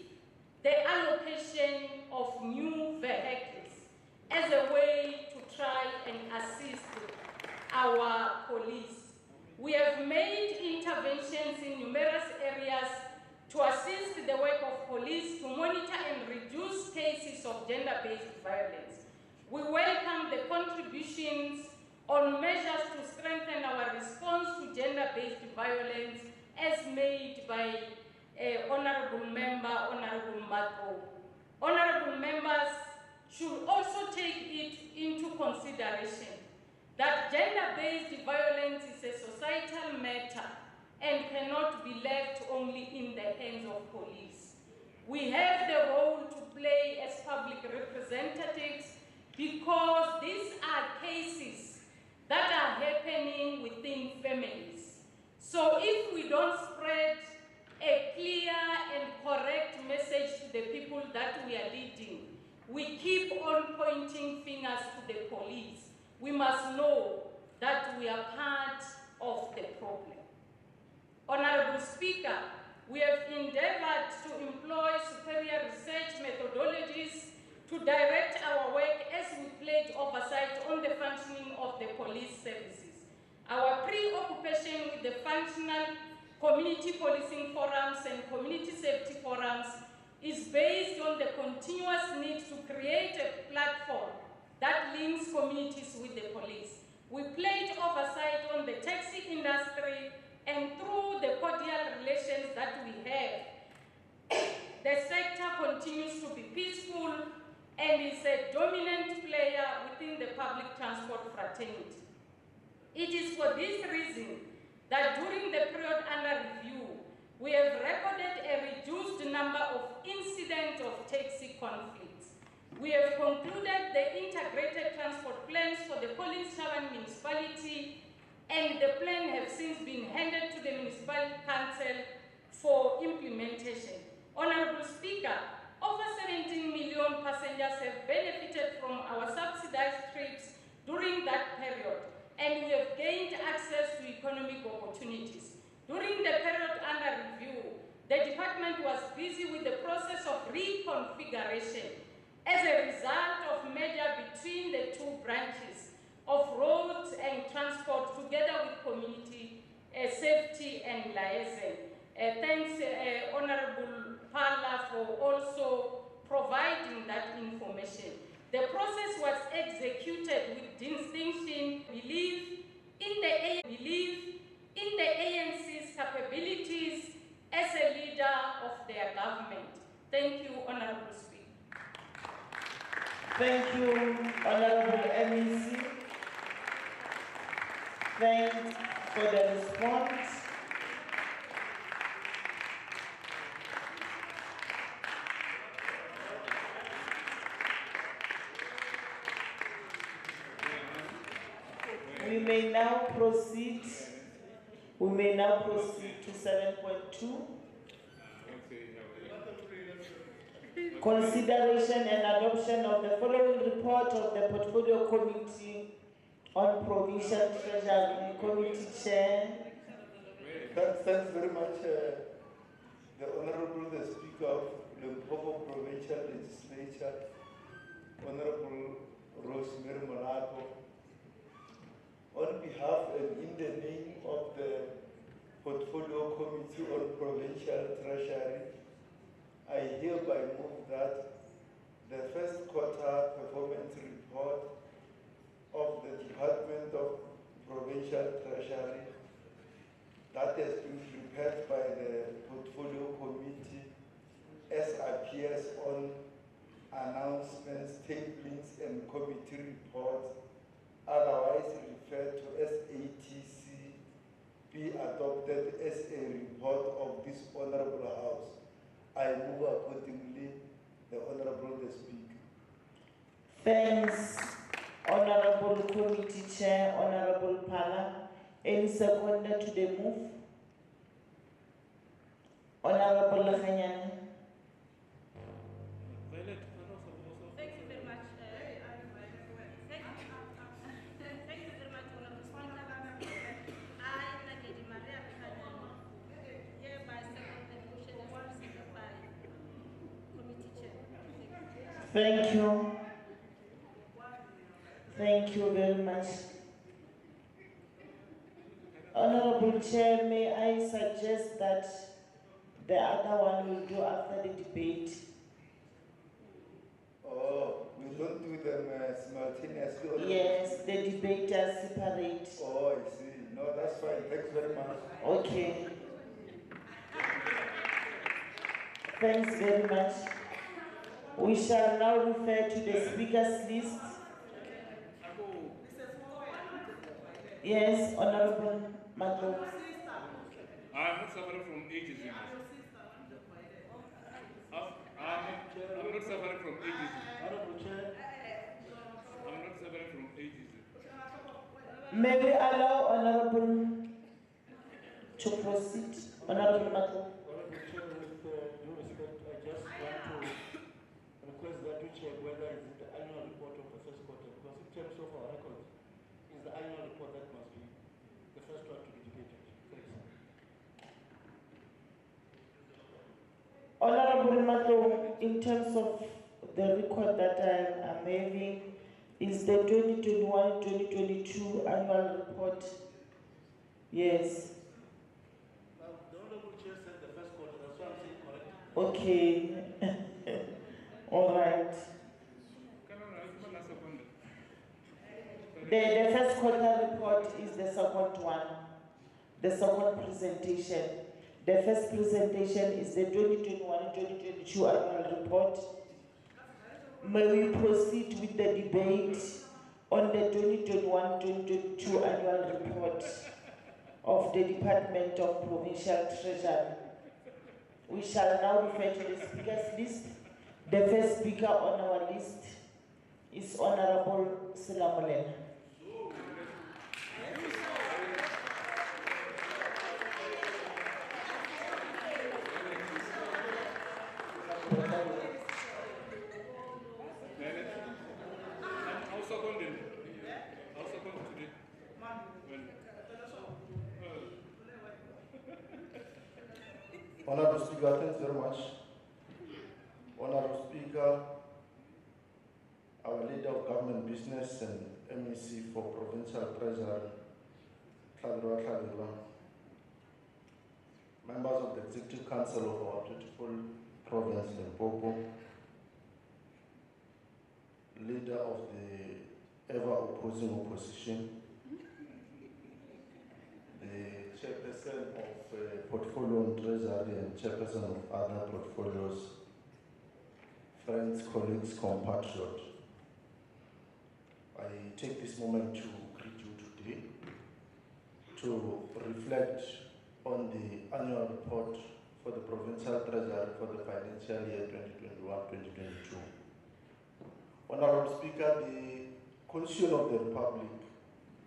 [SPEAKER 7] the allocation of new vehicles as a way to try and assist our police. We have made interventions in numerous areas to assist the work of police to monitor and reduce cases of gender-based violence. We welcome the contributions on measures to strengthen our response to gender-based violence as made by Honorable Member, Honorable Mato. Honorable members should also take it into consideration that gender-based violence is a societal matter and cannot be left only in the hands of police. We have the role to play as public representatives because these are cases that are happening within families. So if we don't spread a clear and correct message to the people that we are leading, we keep on pointing fingers to the police. We must know that we are part of the problem. Honorable Speaker, we have endeavored to employ superior research methodologies to direct our work as we pledge oversight on the functioning of the police services. Our preoccupation with the functional community policing forums and community safety forums is based on the continuous need to create a platform that links communities with the police. We pledge oversight on the taxi industry, and through the cordial relations that we have, the sector continues to be peaceful and is a dominant player within the public transport fraternity. It is for this reason that during the period under review, we have recorded a reduced number of incidents of taxi conflicts. We have concluded the integrated transport plans for the Provincial municipality, and the plan has since been handed to the municipal council for implementation. Honorable Speaker, over 17 million passengers have benefited from our subsidized trips during that period, and we have gained access to economic opportunities. During the period under review,
[SPEAKER 3] The department was busy with the process of reconfiguration as a result of merger between the two branches of roads and transport together with community safety and liaison. Thanks, Honorable Parla, for also providing that information. The process was executed with distinction, belief in the ANC's capabilities as a leader of their government. Thank you, Honorable Speaker.
[SPEAKER 1] Thank you, Honorable MEC. Thanks for the response. We may now proceed to 7.2. Consideration and adoption of the following report of the Portfolio Committee on Provincial Treasury. Committee Chair.
[SPEAKER 9] Thanks very much, the Honorable the Speaker of the Provincial Legislature, Honorable Rosemary Monaco. On behalf and in the name of the Portfolio Committee on Provincial Treasury, I hereby move that the first quarter performance report of the Department of Provincial Treasury that has been prepared by the Portfolio Committee as appears on announcements, tablings, and committee reports, otherwise referred to as ATC, be adopted as a report of this Honorable House. I move accordingly, the Honorable the Speaker.
[SPEAKER 1] Thanks, Honorable Committee Chair, Honorable Pala. Any seconder to the move? Honorable Lachanyane.
[SPEAKER 3] Thank you very much. Thank you very much, Honorable Speaker. I, Lady Maria Kanyama, hereby second the motion as presented by Committee Chair.
[SPEAKER 1] Thank you. Thank you very much. Honorable Chair, may I suggest that the other one will do after the debate?
[SPEAKER 9] Oh, we don't do them simultaneously?
[SPEAKER 1] Yes, the debate are separate.
[SPEAKER 9] Oh, I see. No, that's fine. Thanks very much.
[SPEAKER 1] Okay. Thanks very much. We shall now refer to the speaker's list. Yes, Honorable Madhu.
[SPEAKER 4] I'm not suffering from ageism. I'm not suffering from ageism.
[SPEAKER 5] Honorable Chair.
[SPEAKER 4] I'm not suffering from ageism.
[SPEAKER 1] May we allow Honorable to proceed? Honorable Madhu.
[SPEAKER 5] Honorable Chair, with due respect, I just want to request that you check whether it's the annual report of the first quarter, because in terms of our records, it's the annual report that must be the first one to be debated. Thanks.
[SPEAKER 1] Honorable Madhu, in terms of the record that I am having, is the 2021-2022 annual report. Yes.
[SPEAKER 5] Now, the Honorable Chair said the first quarter, that's why I'm saying correct.
[SPEAKER 1] Okay. All right. The first quarter report is the second one, the second presentation. The first presentation is the 2021-2022 annual report. May we proceed with the debate on the 2021-2022 annual report of the Department of Provincial Treasury. We shall now refer to the speaker's list. The first speaker on our list is Honorable Silamulena.
[SPEAKER 6] Honorable Speaker, thanks very much. Honorable Speaker, our leader of government business and MEC for Provincial Treasury, members of the Executive Council of our beautiful province, Limpopo, leader of the ever-opposing opposition, the chairperson of portfolio on Treasury and chairperson of other portfolios, friends, colleagues, compatriots. I take this moment to greet you today to reflect on the annual report for the Provincial Treasury for the financial year 2021-2022. Honorable Speaker, the Constitution of the Republic,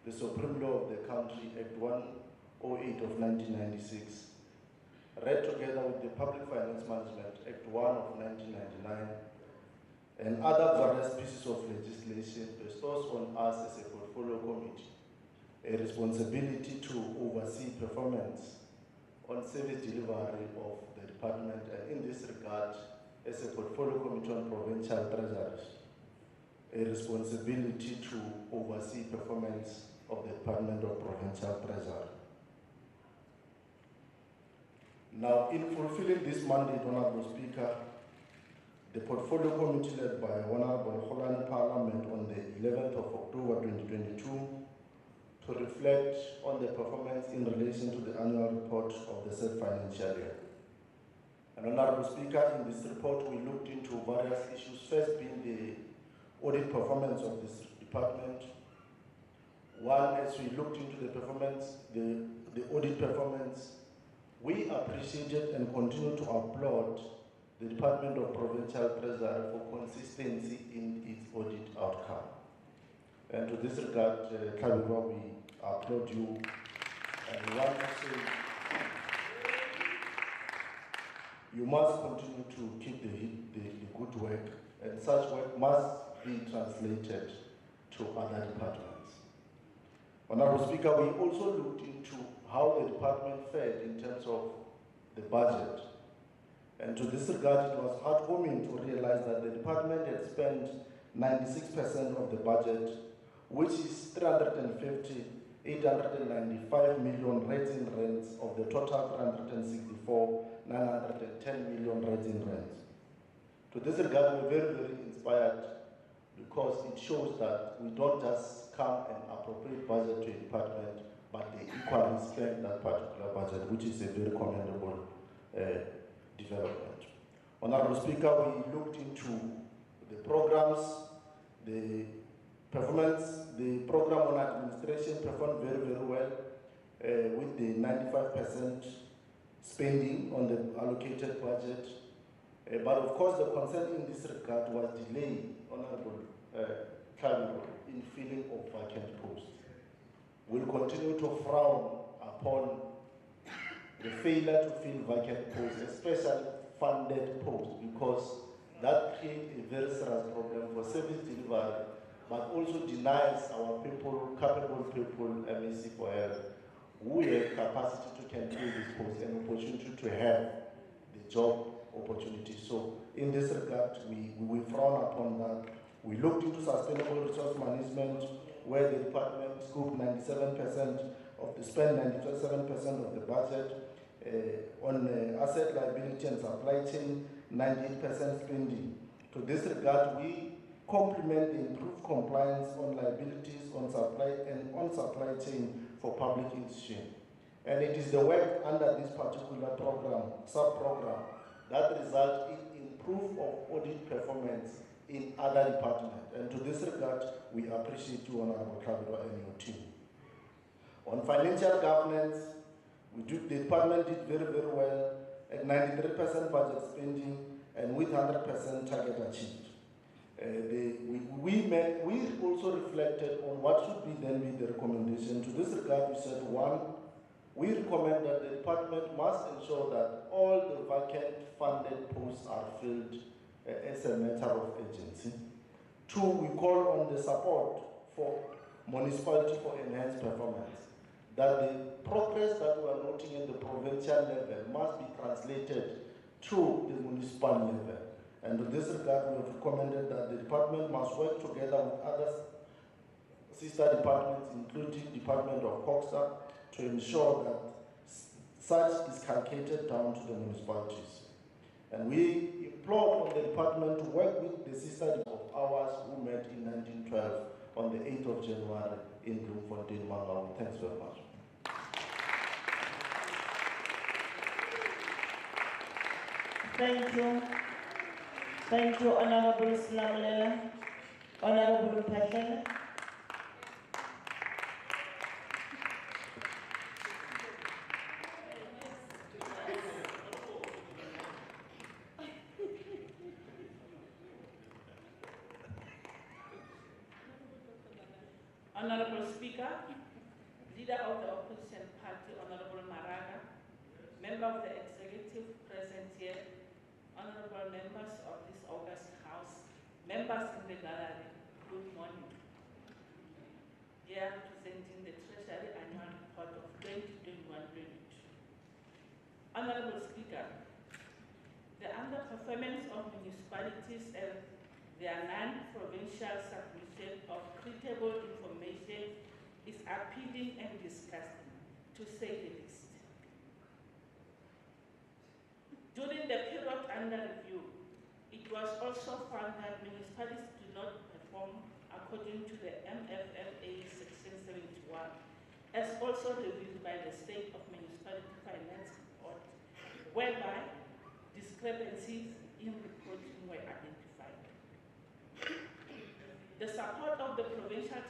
[SPEAKER 6] the Supreme Law of the country, Act 108 of 1996, read together with the Public Finance Management Act 1 of 1999, and other various pieces of legislation bestows on us as a portfolio committee a responsibility to oversee performance on service delivery of the department, and in this regard, as a portfolio committee on provincial treasuries, a responsibility to oversee performance of the Department of Provincial Treasury. Now, in fulfilling this mandate, Honorable Speaker, the Portfolio Committee led by Honorable Holani Parliament on the 11th of October 2022 to reflect on the performance in relation to the annual report of the said financial year. And Honorable Speaker, in this report we looked into various issues, first being the audit performance of this department. One, as we looked into the performance, the audit performance, we appreciated and continue to applaud the Department of Provincial Treasury for consistency in its audit outcome. And to this regard, Kabirwa, we applaud you, and we want to say you must continue to keep the good work, and such work must be translated to other departments. Honorable Speaker, we also looked into how the department fared in terms of the budget. And to this regard, it was heartwarming to realize that the department had spent 96% of the budget, which is 895 million rands in rents of the total 910 million rands in rents. To this regard, we're very, very inspired because it shows that we don't just come and appropriate budget to a department, but they equally spend that particular budget, which is a very commendable development. Honorable Speaker, we looked into the programs, the performance. The program on administration performed very, very well with the 95% spending on the allocated budget. But of course, the concern in this regard was delay, Honorable Kabirwa, in filling of vacant posts. We'll continue to frown upon the failure to fill vacant posts, especially funded posts, because that creates a very serious problem for service delivery, but also denies our people, capable people, MEC for health, who have capacity to can fill these posts and opportunity to have the job opportunity. So in this regard, we frown upon that. We looked into sustainable resource management, where the department scooped 97% of the spend 97% of the budget. On asset liability and supply chain, 98% spending. To this regard, we complement the improved compliance on liabilities on supply chain for public institutions. And it is the work under this particular program, sub-program, that results in improvement of audit performance in other departments. And to this regard, we appreciate you, Honorable Kabirwa, and your team. On financial governance, the department did very, very well at 93% budget spending and with 100% target achieved. We also reflected on what should be then be the recommendation. To this regard, we said, one, we recommend that the department must ensure that all the vacant funded posts are filled as a matter of urgency. Two, we call on the support for municipality for enhanced performance. that the progress that we are noting at the provincial level must be translated to the municipal level. And in this regard, we have recommended that the department must work together with other sister departments, including Department of COXA, to ensure that such is calculated down to the municipalities. And we implore on the department to work with the sister of ours who met in 1912 on the 8th of January in Bloemfontein, Malawi. Thanks very much.
[SPEAKER 1] Thank you. Thank you, Honorable Slamulela. Honorable Mphahlele.
[SPEAKER 2] Honorable Speaker, Leader of the Opposition Party, Honorable Maraga, Member of the Executive present here, Honorable members of this august House, members in the gallery, good morning. Here presenting the Treasury Annual Report of 2021-22. Honorable Speaker, the underperformance of municipalities and their non-provincial submission of credible information is appealing and disgusting, to say the least. During the period under review, it was also found that municipalities do not perform according to the MFFA Section 71, as also reviewed by the State of Municipality Finance Report, whereby discrepancies in reporting were identified. The support of the Provincial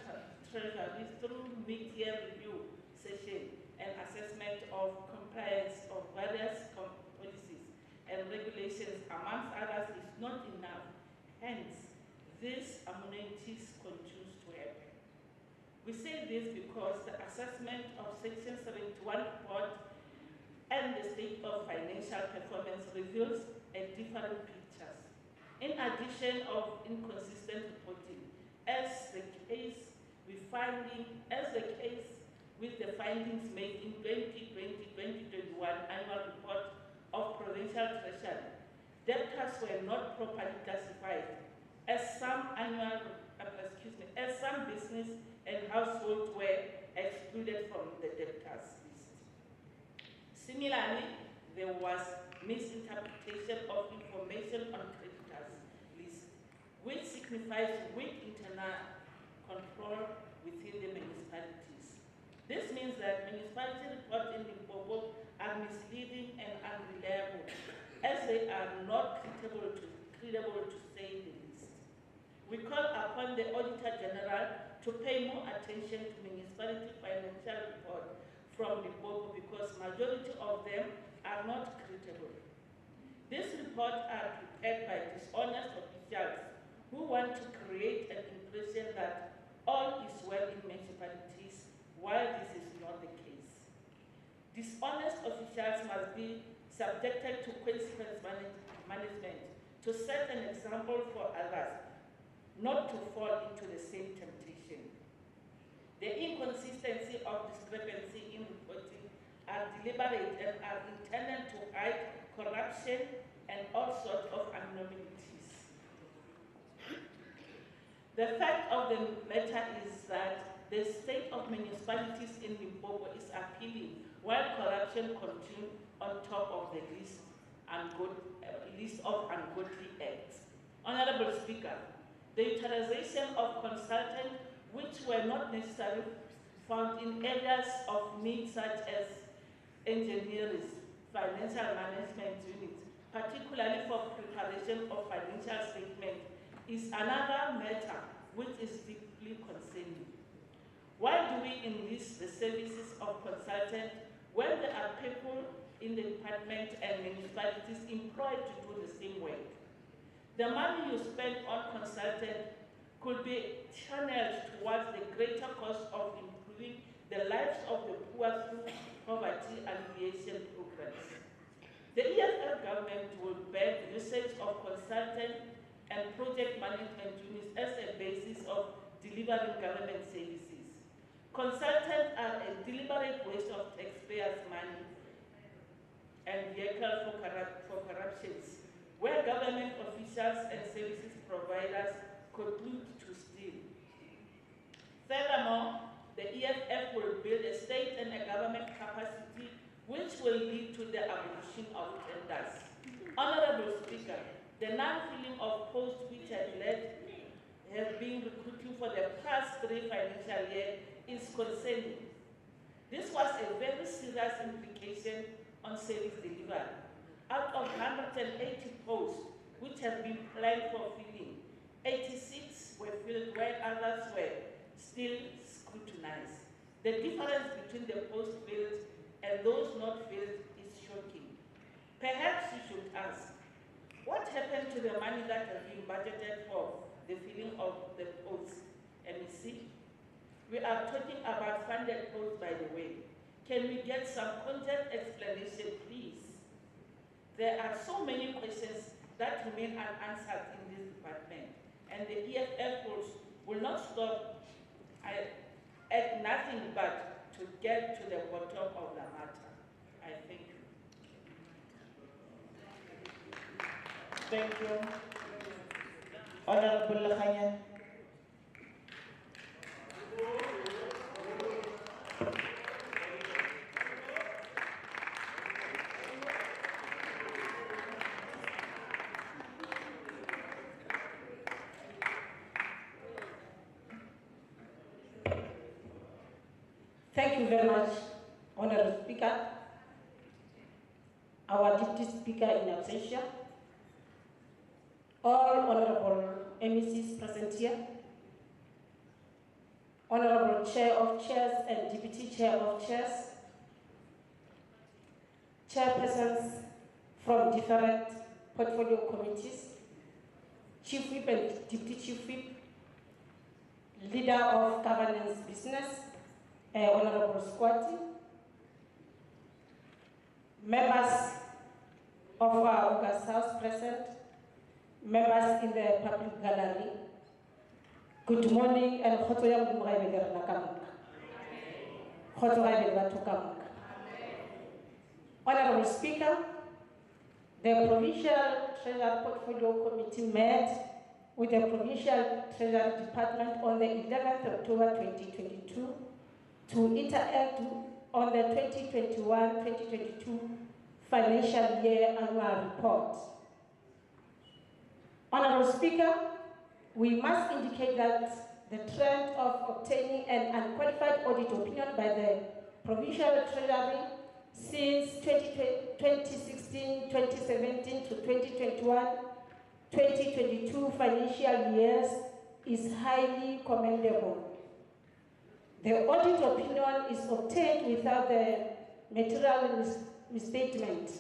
[SPEAKER 2] Treasury through mid-year review session and assessment of compliance of various policies and regulations, amongst others, is not enough. Hence, these amenities continue to happen. We say this because the assessment of Section 71 report and the state of financial performance reveals a different pictures. In addition of inconsistent reporting, as the case with the findings made in 2020-2021 annual report of Provincial Treasury, debtors were not properly classified as some business and households were excluded from the debtors list. Similarly, there was misinterpretation of information on creditors list, which signifies weak internal control within the municipalities. This means that municipality reports in Limpopo are misleading and unreliable, as they are not credible to say the least. We call upon the Auditor General to pay more attention to municipality financial report from Limpopo because majority of them are not credible. These reports are prepared by dishonest officials who want to create an impression that all is well in municipalities, while this is not the case. Dishonest officials must be subjected to consequence management to set an example for others, not to fall into the same temptation. The inconsistency of discrepancy in reporting are deliberate and are intended to hide corruption and all sorts of abnormalities. The fact of the matter is that the state of municipalities in Limpopo is appealing, while corruption continues on top of the list of ungodly acts. Honorable Speaker, the utilization of consultants which were not necessarily found in areas of need such as engineering, financial management units, particularly for preparation of financial statements, is another matter which is deeply concerning. Why do we enlist the services of consultants when there are people in the department and municipalities employed to do the same work? The money you spend on consultants could be channeled towards the greater cost of improving the lives of the poor through poverty alleviation programs. The EFF government will ban the usage of consultants and project management units as a basis of delivering government services. Consultants are a deliberate waste of taxpayers' money and vehicle for corruptions, where government officials and services providers conclude to steal. Furthermore, the EFF will build a state and a government capacity which will lead to the abolition of tenders. Honorable Speaker, the non-filling of posts which has been recruiting for the past 3 financial years is concerning. This was a very serious implication on service delivery. Out of 180 posts which have been planned for filling, 86 were filled while others were still scrutinized. The difference between the posts filled and those not filled is shocking. Perhaps you should ask, what happened to the money that has been budgeted for the filling of the posts? MEC? We are talking about funded posts, by the way. Can we get some content explanation, please? There are so many questions that remain unanswered in this department, and the EFF will not stop at nothing but to get to the bottom of the matter. I thank you.
[SPEAKER 1] Thank you. Honorable Khanya.
[SPEAKER 10] Thank you very much, Honorable Speaker, our Deputy Speaker in absentia, all Honorable MECs present here, Honorable Chair of Chairs and Deputy Chair of Chairs, Chairpersons from different portfolio committees, Chief Whip and Deputy Chief Whip, Leader of Governance Business, Honorable Squati, members of our August House present, members in the public gallery, good morning and Honorable Speaker, the Provincial Treasury Portfolio Committee met with the Provincial Treasury Department on the 11th of October 2022 to interact on the 2021-2022 financial year annual report. Honorable Speaker, we must indicate that the trend of obtaining an unqualified audit opinion by the Provincial Treasury since 2016, 2017 to 2021, 2022 financial years is highly commendable. The audit opinion is obtained without the material misstatement.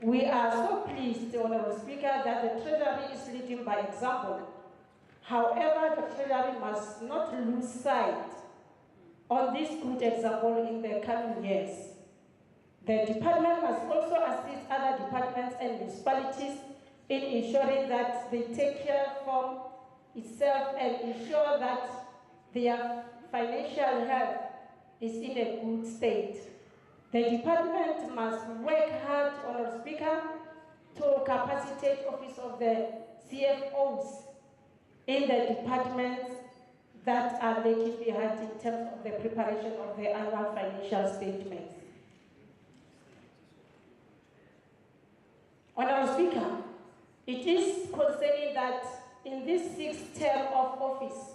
[SPEAKER 10] We are so pleased, Honorable Speaker, that the Treasury is leading by example. However, the Treasury must not lose sight on this good example in the coming years. The department must also assist other departments and municipalities in ensuring that they take care for itself and ensure that their financial health is in a good state. The department must work hard, Honorable Speaker, to capacitate office of the CFOs in the departments that are lagging behind in terms of the preparation of the annual financial statements. Honorable Speaker, it is concerning that in this 6th term of office,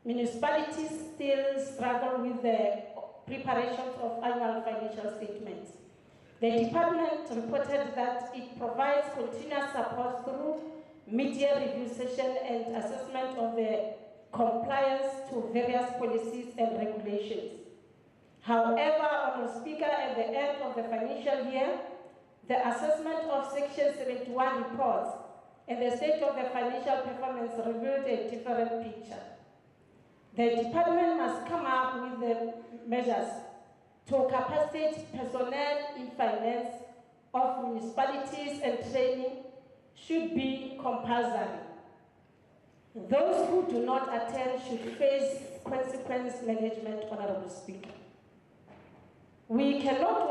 [SPEAKER 10] municipalities still struggle with the preparations of annual financial statements. The department reported that it provides continuous support through mid-year review session and assessment of the compliance to various policies and regulations. However, Honorable Speaker, at the end of the financial year, the assessment of Section 71 reports and the state of the financial performance revealed a different picture. The department must come up with the measures to capacitate personnel in finance of municipalities, and training should be compulsory. Those who do not attend should face consequence management, Honorable Speaker. We cannot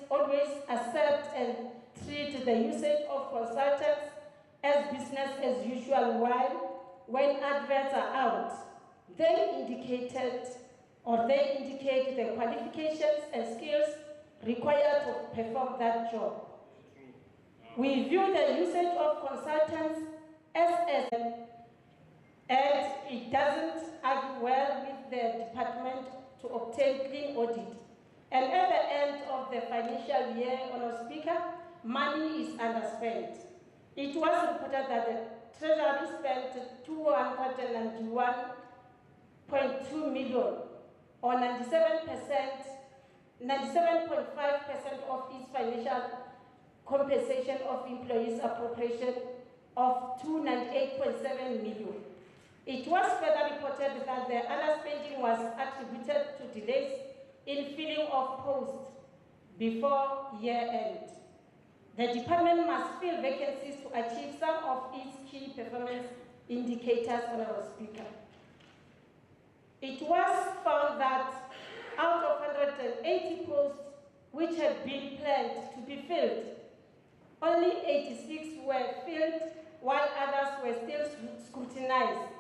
[SPEAKER 10] always accept and treat the usage of consultants as business as usual, while when adverts are out, they indicate the qualifications and skills required to perform that job. We view the usage of consultants as and it doesn't argue well with the department to obtain clean audit. And at the end of the financial year, Honourable Speaker, money is underspent. It was reported that the Treasury spent 291.2 million, or 97.5% of its financial compensation of employees appropriation of 298.7 million. It was further reported that the underspending was attributed to delays in filling of posts before year end. The department must fill vacancies to achieve some of its key performance indicators, Honourable Speaker. It was found that out of 180 posts which had been planned to be filled, only 86 were filled while others were still scrutinized.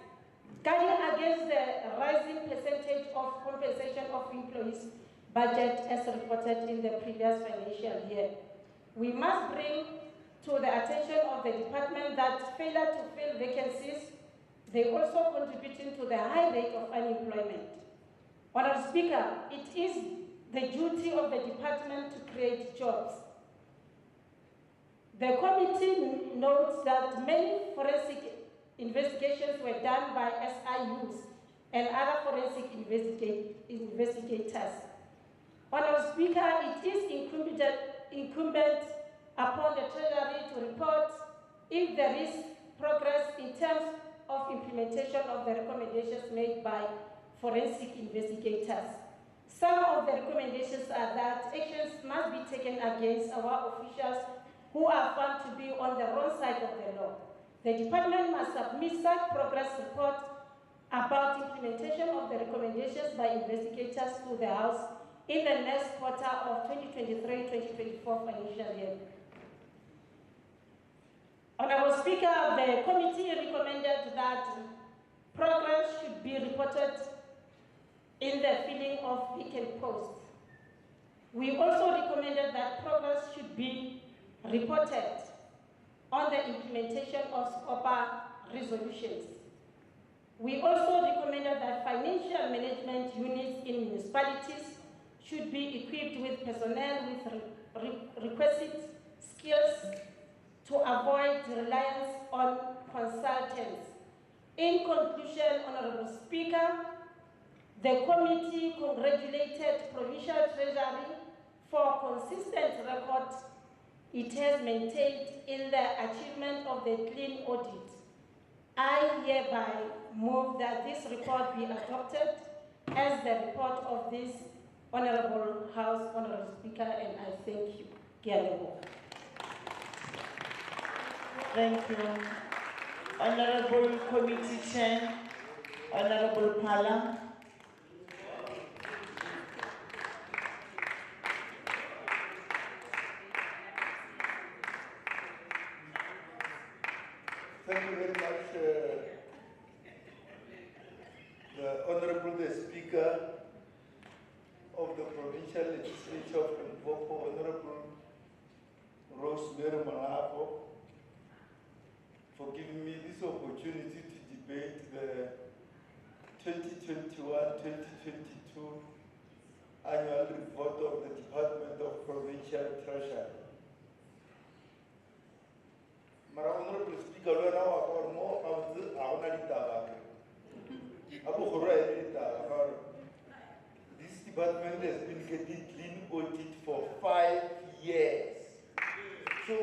[SPEAKER 10] Guarding against the rising percentage of compensation of employees budget as reported in the previous financial year, we must bring to the attention of the department that failure to fill vacancies, they also contributing to the high rate of unemployment. Honourable Speaker, it is the duty of the department to create jobs. The committee notes that many forensic investigations were done by SIUs and other forensic investigators. Honourable Speaker, it is incumbent upon the Treasury to report if there is progress in terms of implementation of the recommendations made by forensic investigators. Some of the recommendations are that actions must be taken against our officials who are found to be on the wrong side of the law. The department must submit such progress report about implementation of the recommendations by investigators to the House in the next quarter of 2023-2024 financial year. Honourable Speaker, the committee recommended that progress should be reported in the filling of vacant posts. We also recommended that progress should be reported on the implementation of SCOPA resolutions. We also recommended that financial management units in municipalities should be equipped with personnel with requisite skills to avoid reliance on consultants. In conclusion, Honourable Speaker, the committee congratulated Provincial Treasury for consistent record it has maintained in the achievement of the clean audit. I hereby move that this report be adopted as the report of this Honourable House, Honourable Speaker, and I thank you. GAAL.
[SPEAKER 1] Thank you. Honourable Committee Chair, Honourable Pala.
[SPEAKER 9] Thank you very much, the Honourable Speaker of the Provincial Legislature of Limpopo, Honourable Rosemary Malapo, for giving me this opportunity to debate the 2021-2022 annual report of the Department of Provincial Treasury. Mara Honourable Speaker, we are now about more of the this department has been getting clean audit for 5 years. So,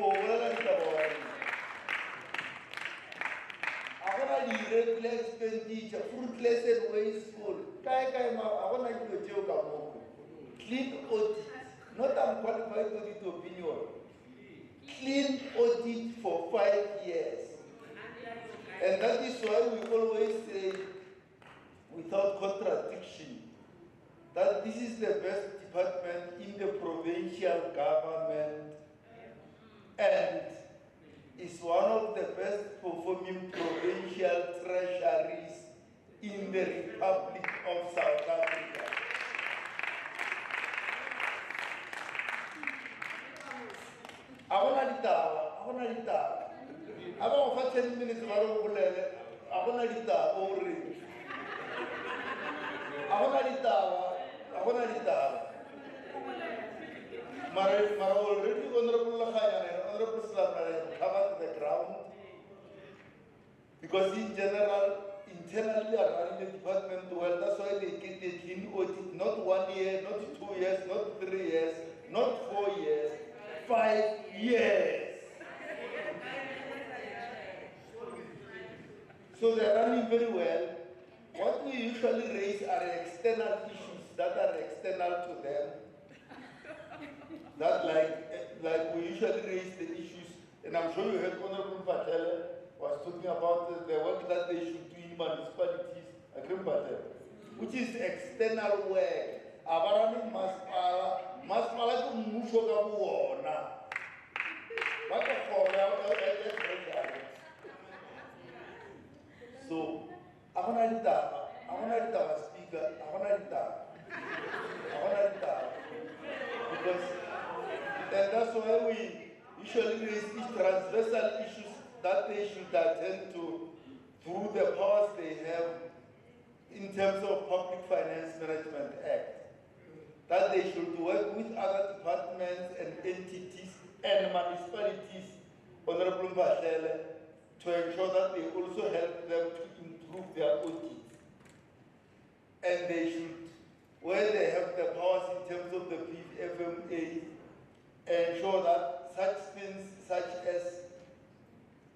[SPEAKER 9] irregular expenditure, fruitless and wasteful. Clean audit, not unqualified audit opinion. Clean audit for 5 years. And that is why we always say, without contradiction, that this is the best department in the provincial government and is one of the best performing provincial treasuries in the Republic of South Africa. Abona ditaba. Aba go fa 10 minutes ba re go bolele. Abona ditaba o re. Abona ditaba. Mara already honorable Slamana covered the ground because in general, internally are running the department well. That's why they get the clean audit, not 1 year, not 2 years, not 3 years, not 4 years, 5 years. So they're running very well. What we usually raise are external issues that are external to them. That like we usually raise the issues, and I'm sure you heard Honorable Patel was talking about the work that they should do in municipalities, which is external work. Abarani Maspala to Mushoka Buona. What a so, I want to speaker, because and that's why we usually raise these transversal issues that they should attend to through the powers they have in terms of Public Finance Management Act. That they should work with other departments and entities and municipalities, Honorable Mbashele, to ensure that they also help them to improve their audits. And they should, where they have the powers in terms of the PFMA, ensure that such things such as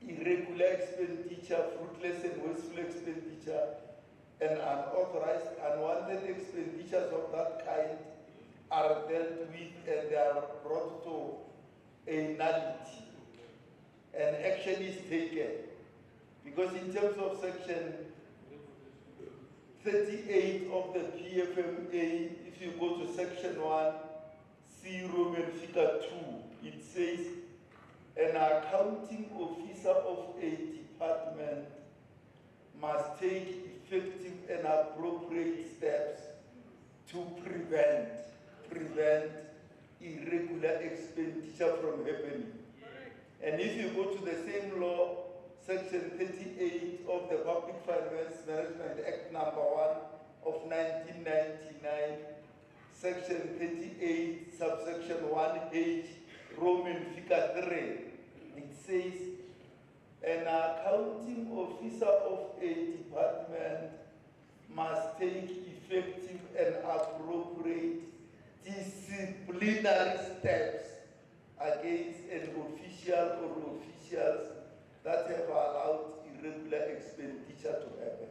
[SPEAKER 9] irregular expenditure, fruitless and wasteful expenditure, and unauthorized, unwanted expenditures of that kind are dealt with and they are brought to a nullity. And action is taken. Because in terms of section 38 of the PFMA, if you go to section 1, C Roman figure 2, it says an accounting officer of a department must take effective and appropriate steps to prevent irregular expenditure from happening. And if you go to the same law, section 38 of the Public Finance Management Act number 1 of 1999, section 38, subsection 1H, Roman figure 3, it says, an accounting officer of a department must take effective and appropriate disciplinary steps against an official or officials that have allowed irregular expenditure to happen.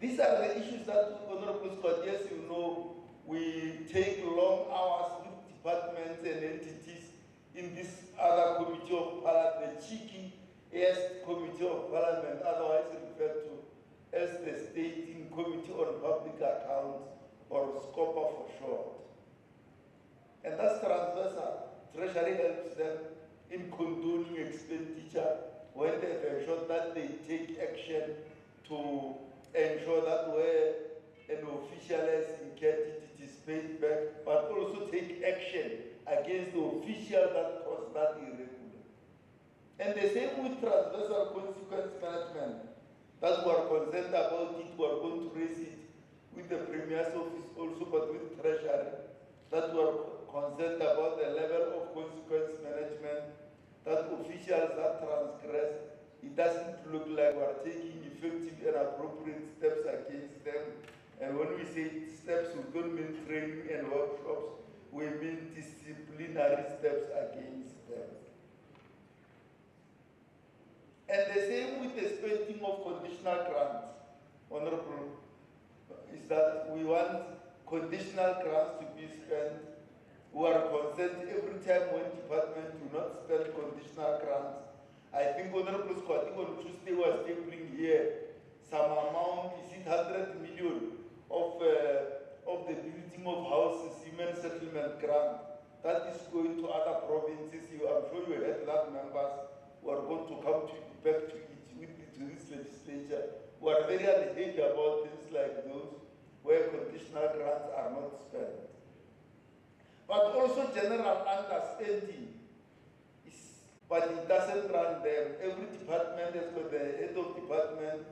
[SPEAKER 9] These are the issues that, Honorable Scott, yes, you know, we take long hours with departments and entities in this other committee of parliament, the cheeky committee of parliament, otherwise referred to as the Stating Committee on Public Accounts, or SCOPA for short. And that's transversal. Treasury helps them in condoning expenditure when they've ensured that they take action to ensure that where an official has incurred it is paid back, but also take action against the official that caused that irregular. And the same with transversal consequence management, that we are concerned about it, we are going to raise it with the Premier's office also, but with Treasury, that we are concerned about the level of consequence management, that officials that transgress, it doesn't look like we are taking effective and appropriate steps against them. And when we say steps, we don't mean training and workshops, we mean disciplinary steps against them. And the same with the spending of conditional grants, Honorable, is that we want conditional grants to be spent. We are concerned every time when departments do not spend conditional grants. I think Honorable Scott on Tuesday was tabling here some amount, is it 100 million, of the building of houses, human settlement grant, that is going to other provinces. I'm sure you heard that members who are going to come back to this legislature, who are very unhappy about things like those where conditional grants are not spent. But also general understanding, but it doesn't run them. Every department has got the head of department,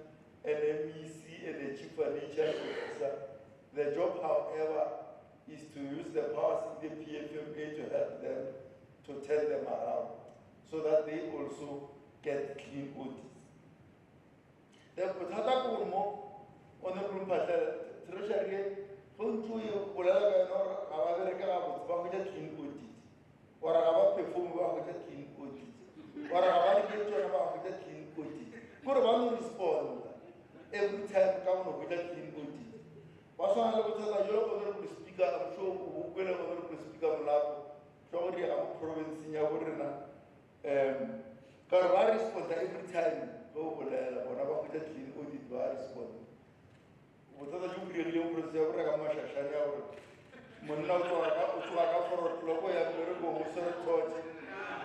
[SPEAKER 9] an MEC, and a chief financial officer. The job, however, is to use the powers in the PFMA to help them, to turn them around, so that they also get clean audits. The Honorable Treasury, don't you clean audit, or our perform clean audit, or our clean audit. Good one respond every time come with a clean audit. Also, I will tell you, Honorable Speaker, I'm sure who will Honorable Speaker Malabo, sorry, I'm province in Yaburina. Carva respond every time, go with a clean audit, respond. Without you really preserve Ramasha, Munaka for a clock, I am very good, Torch,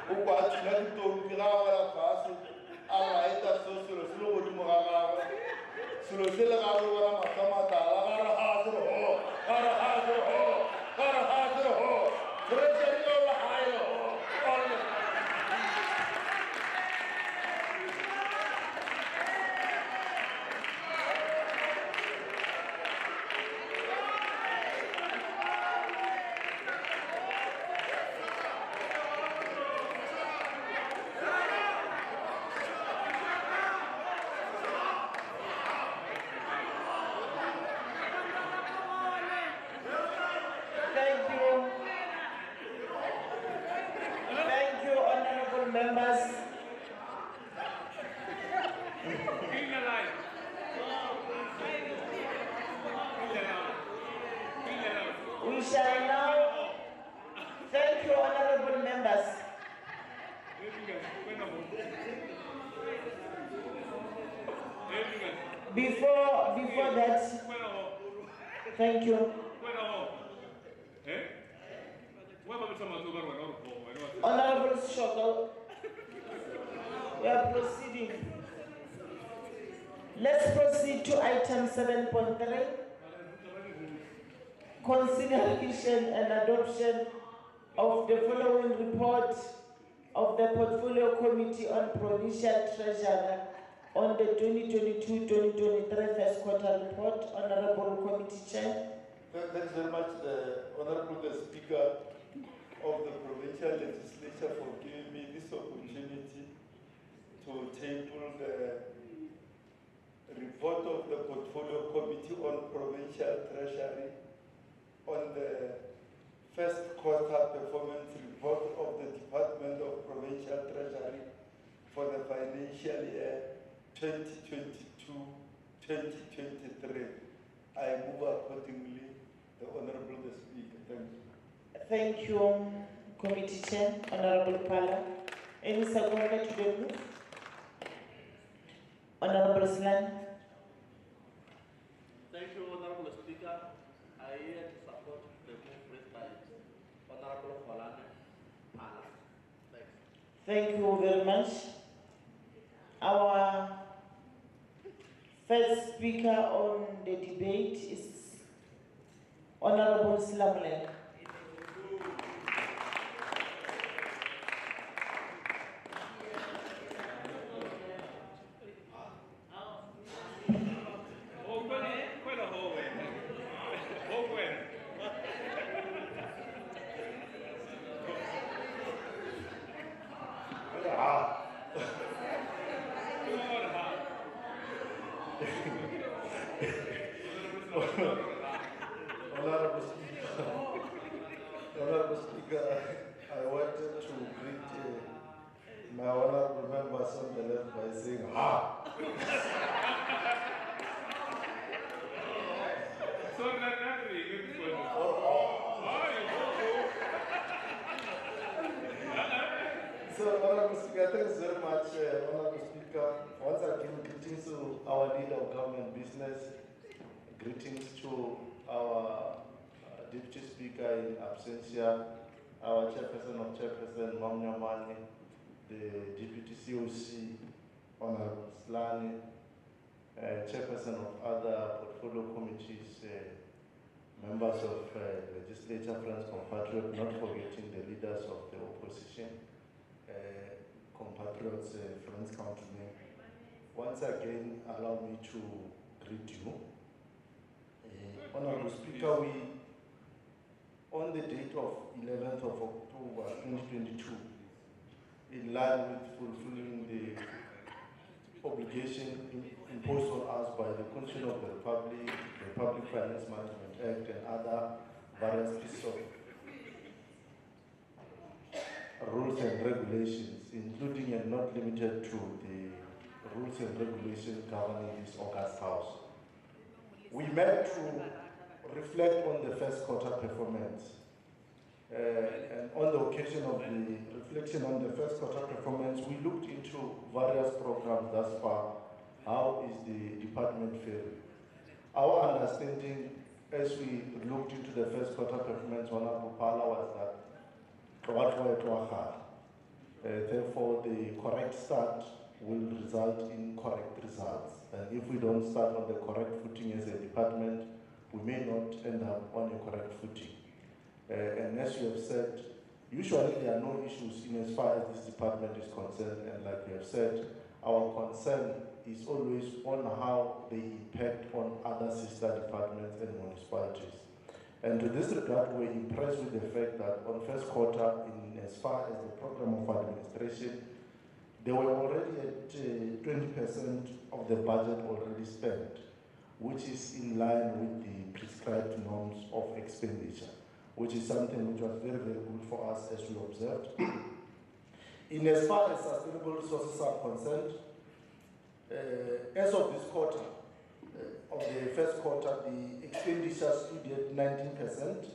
[SPEAKER 9] who watch nothing to Pilara Fasu, Alaita Social Slow Murara, Sulosilla Matama, Treasury over higher.
[SPEAKER 1] Members, we shall now thank you, honorable members. Before that, thank you. Honorable Shoko, we are proceeding. Let's proceed to item 7.3. Consideration and adoption of the following report of the Portfolio Committee on Provincial Treasury on the 2022-2023 first quarter report. Honorable Committee Chair.
[SPEAKER 9] Thanks very much, Honorable Speaker of the Provincial Legislature, for giving me this opportunity to table the report of the Portfolio Committee on Provincial Treasury on the first quarter performance report of the Department of Provincial Treasury for the financial year 2022-2023. I move accordingly, the Honorable Speaker. Thank you.
[SPEAKER 1] Thank you, Committee Chair, Honorable Pala. Any seconder to the move? Honorable Slan.
[SPEAKER 6] Thank you, Honorable Speaker. I here to support the move raised by Honorable Pala.
[SPEAKER 1] Thank you very much. Our first speaker on the debate is Honorable Slamle.
[SPEAKER 9] Honorable Speaker, I wanted to greet my honorable members on the left by saying, ha! So, Honorable Speaker, thanks very much, Honorable Speaker. Once again, greetings to our leader of government business, greetings to our Deputy Speaker in absentia, our Chairperson of Chairperson, Mam Nyamani, the Deputy COC, Honorable Slani, Chairperson of other portfolio committees, members of legislature, friends, compatriots, not forgetting the leaders of the opposition, compatriots, friends, countrymen. Once again, allow me to greet you. Honorable Speaker, on the date of 11th of October 2022, in line with fulfilling the obligation imposed on us by the Constitution of the Republic, the Public Finance Management Act, and other various pieces of rules and regulations, including and not limited to the rules and regulations governing this August House. We met to reflect on the first quarter performance. And on the occasion of the reflection on the first quarter performance, we looked into various programs thus far. How is the department faring? Our understanding as we looked into the first quarter performance, Honorable Pala, was that therefore the correct start will result in correct results. And if we don't start on the correct footing as a department, we may not end up on a correct footing. And as you have said, usually there are no issues in as far as this department is concerned, and like you have said, our concern is always on how they impact on other sister departments and municipalities. And to this regard, we're impressed with the fact that on first quarter, in as far as the program of administration, they were already at 20% of the budget already spent, which is in line with the prescribed norms of expenditure, which is something which was very, very good for us as we observed. In as far as sustainable resources are concerned, as of this quarter, of the first quarter, the expenditure stood at 19%,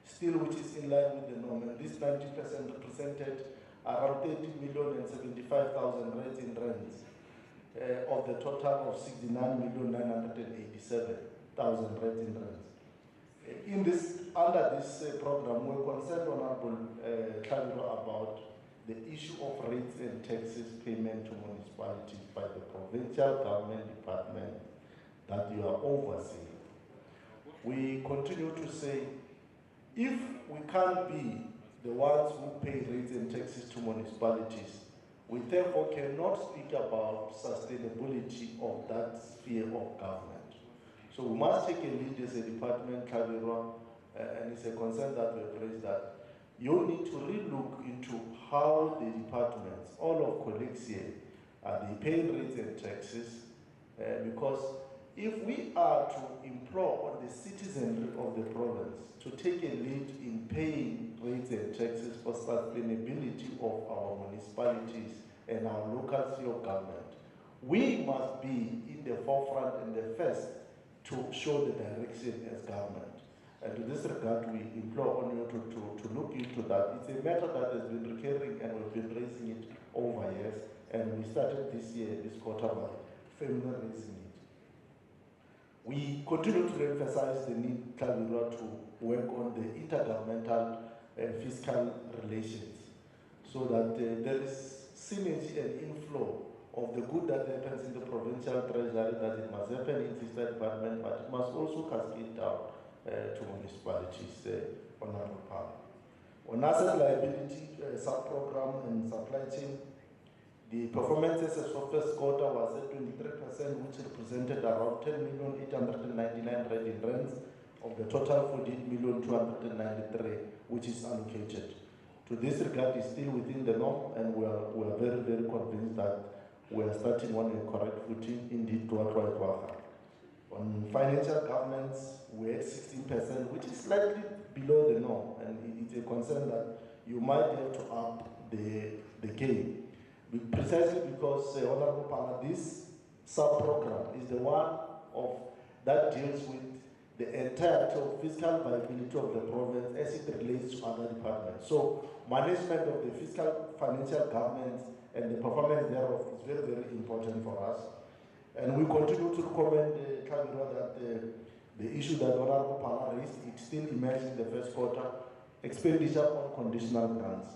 [SPEAKER 9] still which is in line with the norm. And this 19% represented around 30,075,000 rands in rands of the total of 69,987,000 rands in rands. In this, under this program, we're concerned, Honorable about the issue of rates and taxes payment to municipalities by the provincial government department that you are overseeing. We continue to say, if we can't be the ones who pay rates and taxes to municipalities, we therefore cannot speak about sustainability of that sphere of government. So we must take a lead as a department, and it's a concern that we raise that you need to relook into how the departments, all of colleagues here, are they paying rates and taxes, because if we are to implore on the citizenry of the province to take a lead in paying rates and taxes for sustainability of our municipalities and our local sphere of government, we must be in the forefront and the first to show the direction as government. And to this regard, we implore on you to look into that. It's a matter that has been recurring and we've been raising it over years, and we started this year, this quarter, by firmly raising it. We continue to emphasize the need, to work on the intergovernmental fiscal relations so that there is synergy and inflow of the good that happens in the provincial treasury, that it must happen in sister department, but it must also cascade down to municipalities, Honorable Power. On asset liability sub-program and supply chain, the performances as of first quarter was at 23%, which represented around 10,899,000 in rents of the total 48,293,000 which is allocated. To this regard, is still within the norm, and we are very, very convinced that we are starting on a correct footing, indeed, to on financial governance, we're at 16%, which is slightly below the norm, and it's a concern that you might have to up the game. Precisely because, Honorable Pana, this sub-program is the one that deals with the entirety of fiscal viability of the province as it relates to other departments. So, management of the fiscal financial governance and the performance thereof is very, very important for us. And we continue to recommend that
[SPEAKER 11] The issue that Honorable Pala raised, it still emerged in the first quarter. Expenditure on conditional grants.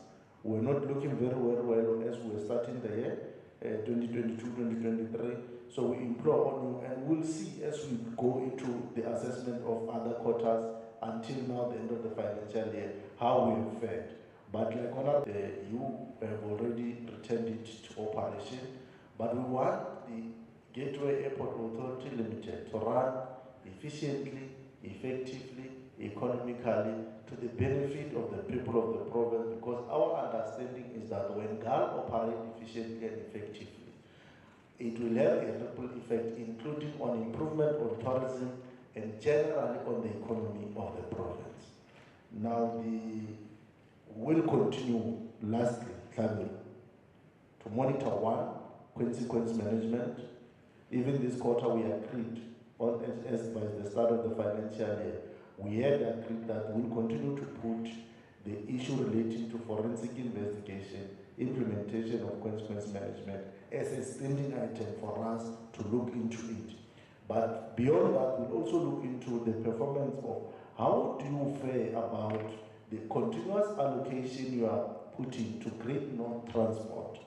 [SPEAKER 11] We're not looking very well as we're starting the year, 2022-2023. So we implore on you, and we'll see as we go into the assessment of other quarters until now, the end of the financial year, how we have fared. But like Honorable, you have already returned it to operation, but we want the Gateway Airport Authority Limited to run efficiently, effectively, economically, to the benefit of the people of the province, because our understanding is that when GAAL operates efficiently and effectively, it will have a ripple effect, including on improvement on tourism and generally on the economy of the province. Now, we'll continue, lastly, to monitor one, consequence management. Even this quarter we agreed on, as by the start of the financial year, we had agreed that we'll continue to put the issue relating to forensic investigation, implementation of consequence management as a standing item for us to look into it. But beyond that, we'll also look into the performance of how do you fare about the continuous allocation you are putting to Great North Transport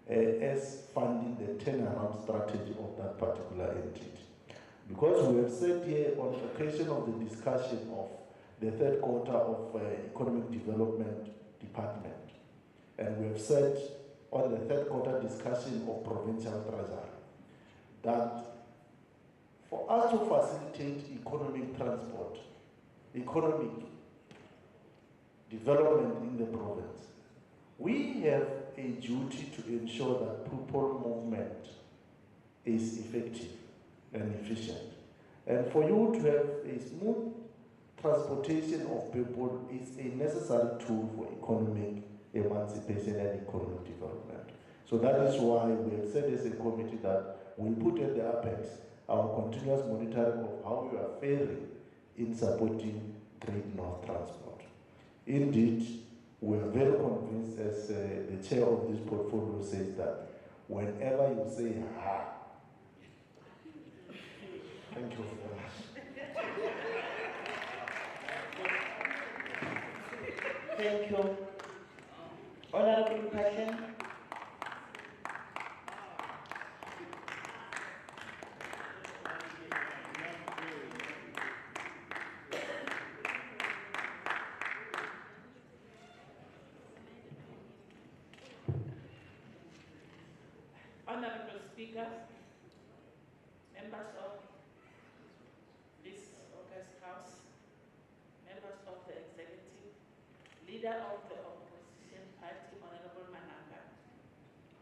[SPEAKER 11] as funding the turnaround strategy of that particular entity. Because we have said here on occasion of the discussion of the third quarter of Economic Development Department, and we have said on the third quarter discussion of Provincial Treasury, that for us to facilitate economic transport, economic development in the province, we have a duty to ensure that people movement is effective and efficient. And for you to have a smooth transportation of people is a necessary tool for economic emancipation and economic development. So that is why we have said as a committee that we'll put at the apex our continuous monitoring of how we are faring in supporting Great North Transport. Indeed, we are very convinced, as the chair of this portfolio says, that whenever you say ha, thank you very much.
[SPEAKER 1] Thank you. Honorable Passion.
[SPEAKER 2] Honorable Speaker, members of this August House, members of the executive, leader of the opposition party, Honorable Mananga,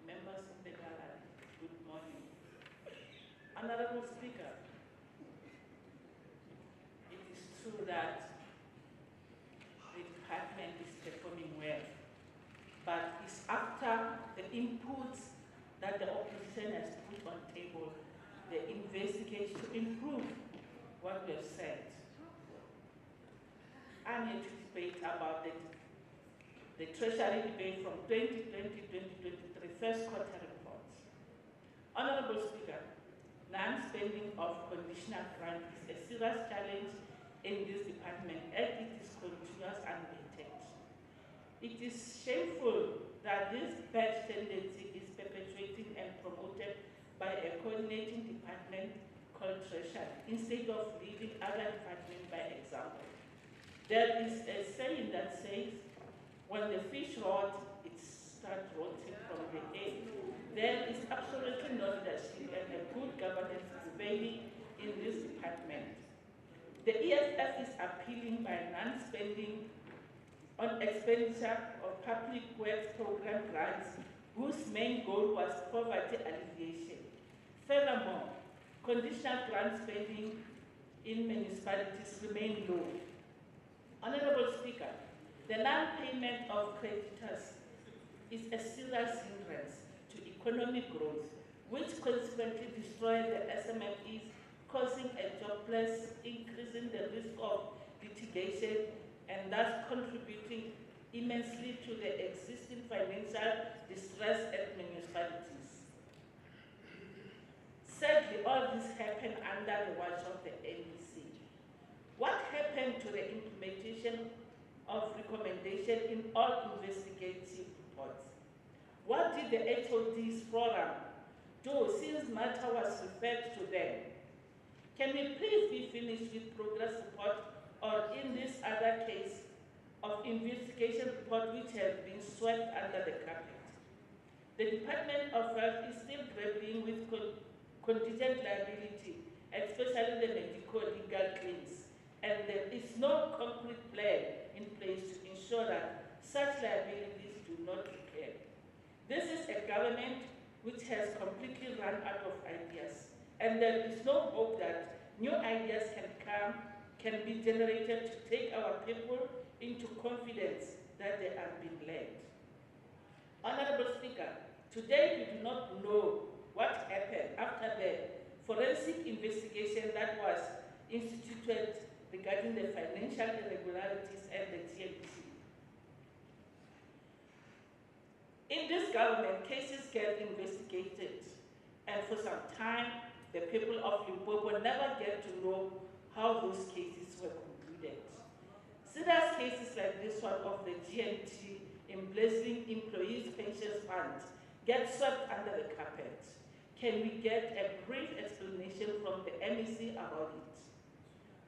[SPEAKER 2] members of the gallery, good morning. Honorable Speaker, it is true that the department is performing well, but it's after the inputs that the opposition has put on table, the investigation to improve what we have said. I'm here to debate about the Treasury debate from 2020-2023 first quarter reports. Honorable Speaker, non-spending of conditional grant is a serious challenge in this department as it is continuous and maintained. It is shameful that this bad tendency is perpetuating and promoted by a coordinating department called Treasury instead of leading other departments by example. There is a saying that says, when the fish rot, it starts rotting from the egg. There is absolutely no leadership and a good governance prevailing in this department. The ESF is appealing by non-spending on expenditure of public works program grants whose main goal was poverty alleviation. Furthermore, conditional grant spending in municipalities remain low. Honorable Speaker, the non-payment of creditors is a serious hindrance to economic growth, which consequently destroys the SMMEs, causing a jobless, increasing the risk of litigation, and thus contributing immensely to the existing financial distress at municipalities. Sadly, all this happened under the watch of the NEC. happened to the implementation of recommendation in all investigative reports? What did the HOD's forum do since matter was referred to them? Can we please be finished with progress report or in this other case of investigation report which has been swept under the carpet? The Department of Health is still grappling with contingent liability, especially the medico-legal claims, and there is no concrete plan in place to ensure that such liabilities do not recur. This is a government which has completely run out of ideas, and there is no hope that new ideas can be generated to take our people into confidence that they are being led. Honorable Speaker, today we do not know what happened after the forensic investigation that was instituted regarding the financial irregularities and the GMT. In this government, cases get investigated, and for some time, the people of Limpopo never get to know how those cases were concluded. Serious cases like this one of the GMT embezzling employees' pension funds get swept under the carpet. Can we get a brief explanation from the MEC about it?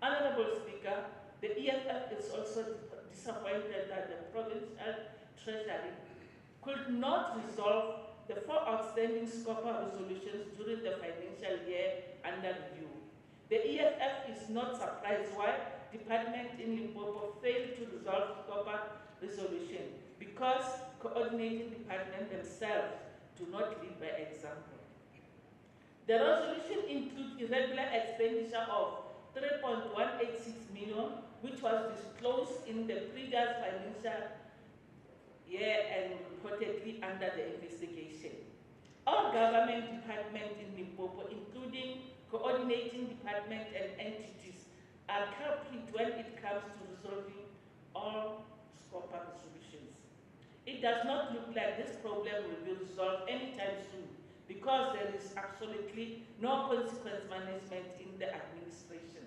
[SPEAKER 2] Honorable Speaker, the EFF is also disappointed that the Provincial Treasury could not resolve the 4 outstanding SCOPA resolutions during the financial year under review. The EFF is not surprised why department in Limpopo failed to resolve SCOPA resolution because coordinating departments themselves do not lead by example. The resolution includes irregular expenditure of 3.186 million, which was disclosed in the previous financial year and reportedly under the investigation. All government departments in Limpopo, including coordinating departments and entities, are culprit when it comes to resolving all SCOPA resolutions. It does not look like this problem will be resolved anytime soon because there is absolutely no consequence management in the administration.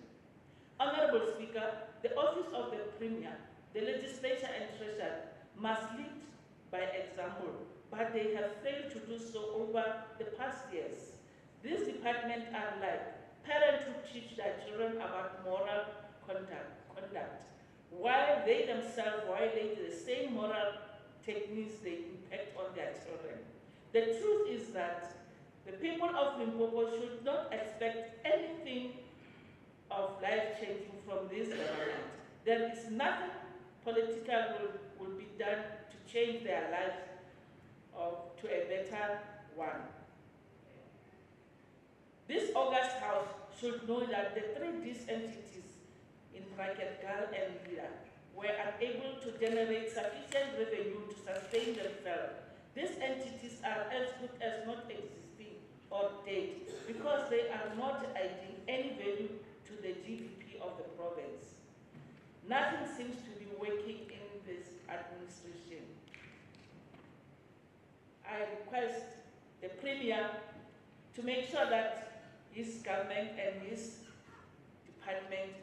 [SPEAKER 2] Honorable Speaker, the Office of the Premier, the Legislature and Treasury must lead by example, but they have failed to do so over the past years. These departments are like parents who teach their children about moral conduct, while they themselves violate the same moral techniques they impact on their children. The truth is that the people of Limpopo should not expect anything of life-changing from this government. There is nothing political will be done to change their lives to a better one. This August House should know that the 3 entities, in bracket GAAL and LIDA, were unable to generate sufficient revenue to sustain themselves. These entities are as good as not existing or dead because they are not adding any value to the GDP of the province. Nothing seems to be working in this administration. I request the Premier to make sure that his government and his department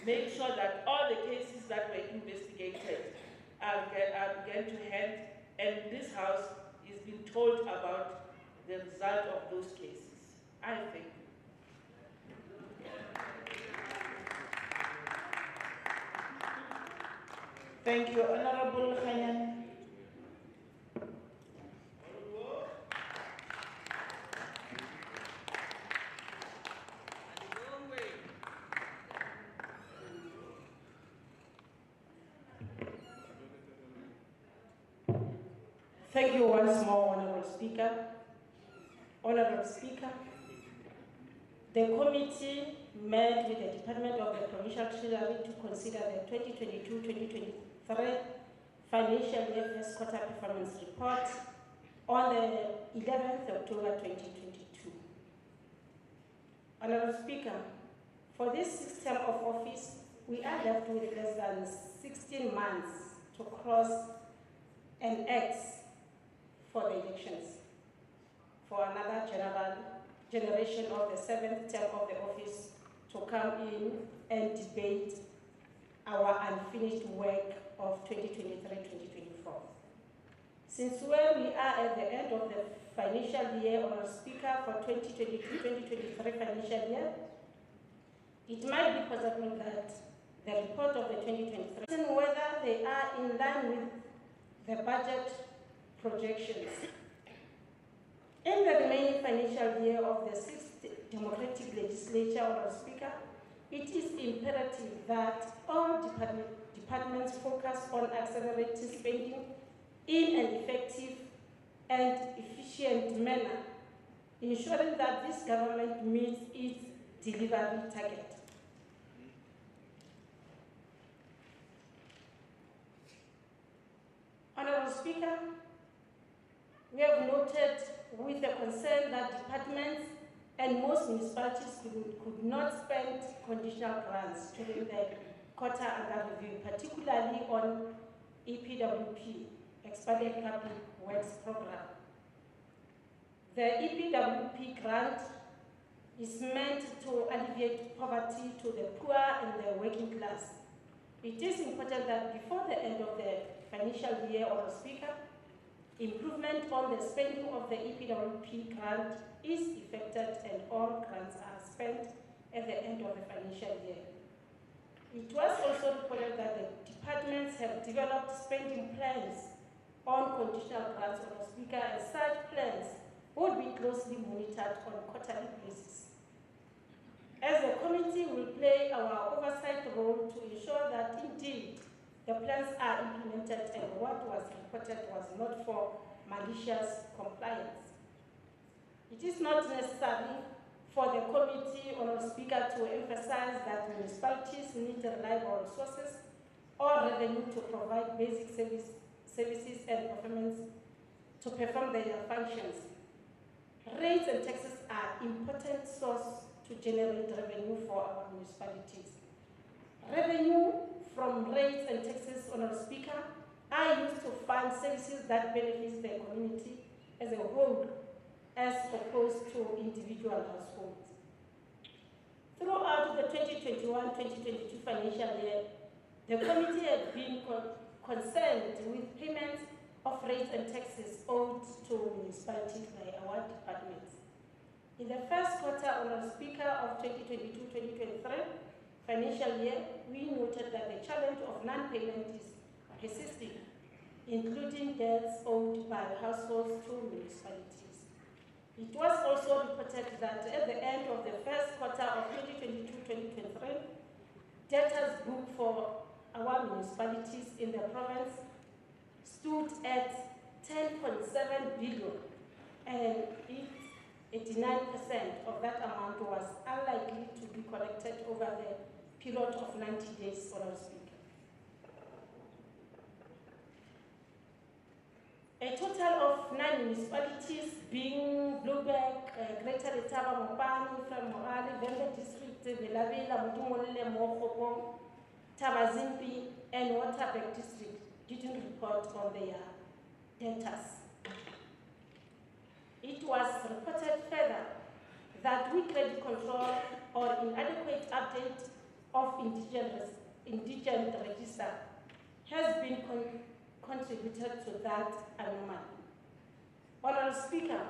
[SPEAKER 2] make sure that all the cases that were investigated are again to hand, and this House is being told about the result of those cases. I thank you.
[SPEAKER 1] Thank you, Honorable Khanyan.
[SPEAKER 10] Thank you once more, Honorable Speaker. Honorable Speaker, the committee met with the Department of the Provincial Treasury to consider the 2022-2023 financial year first quarter performance report on the 11th October 2022. Honorable Speaker, for this 6th term of office, we are left with less than 16 months to cross an X for the elections, for another generation of the 7th term of the office to come in and debate our unfinished work of 2023-2024. Since where we are at the end of the financial year, Honourable Speaker, for 2022-2023 financial year, it might be possible that the report of the 2023, whether they are in line with the budget projections. In the remaining financial year of the 6th Democratic Legislature, Honourable Speaker, it is imperative that all departments focus on accelerating spending in an effective and efficient manner, ensuring that this government meets its delivery target. Honourable Speaker, we have noted with the concern that departments and most municipalities could not spend conditional grants during the quarter under review, particularly on EPWP, Expanded Public Works Program. The EPWP grant is meant to alleviate poverty to the poor and the working class. It is important that before the end of the financial year, Honourable Speaker, improvement on the spending of the EPWP grant is effected and all grants are spent at the end of the financial year. It was also reported that the departments have developed spending plans on conditional grants, Honourable Speaker, and such plans would be closely monitored on a quarterly basis. As a committee, we will play our oversight role to ensure that indeed the plans are implemented and what was reported was not for malicious compliance. It is not necessary for the committee, Honourable Speaker, to emphasize that municipalities need reliable resources or revenue to provide basic services and performance to perform their functions. Rates and taxes are important source to generate revenue for our municipalities. Revenue from rates and taxes, Honourable Speaker, are used to fund services that benefit the community as a whole, as opposed to individual households. Throughout the 2021-2022 financial year, the committee has been concerned with payments of rates and taxes owed to municipalities by our departments. In the first quarter, Honourable Speaker, of 2022-2023 financial year, we noted that the challenge of non-payment is persisting, including debts owed by households to municipalities. It was also reported that at the end of the first quarter of 2022-2023, debtors booked for our municipalities in the province stood at 10.7 billion, and 89% of that amount was unlikely to be collected over the period of 90 days, Honourable Speaker. A total of 9 municipalities, being Blueberg, Greater Letaba, Mopani, Morale, Venda District, Belavela, Mutumolele, Mokopong, Tabazimbi, and Waterberg District, didn't report on their debtors. It was reported further that weak credit control or inadequate update of indigent register has been contributed to that anomaly. Honourable Speaker,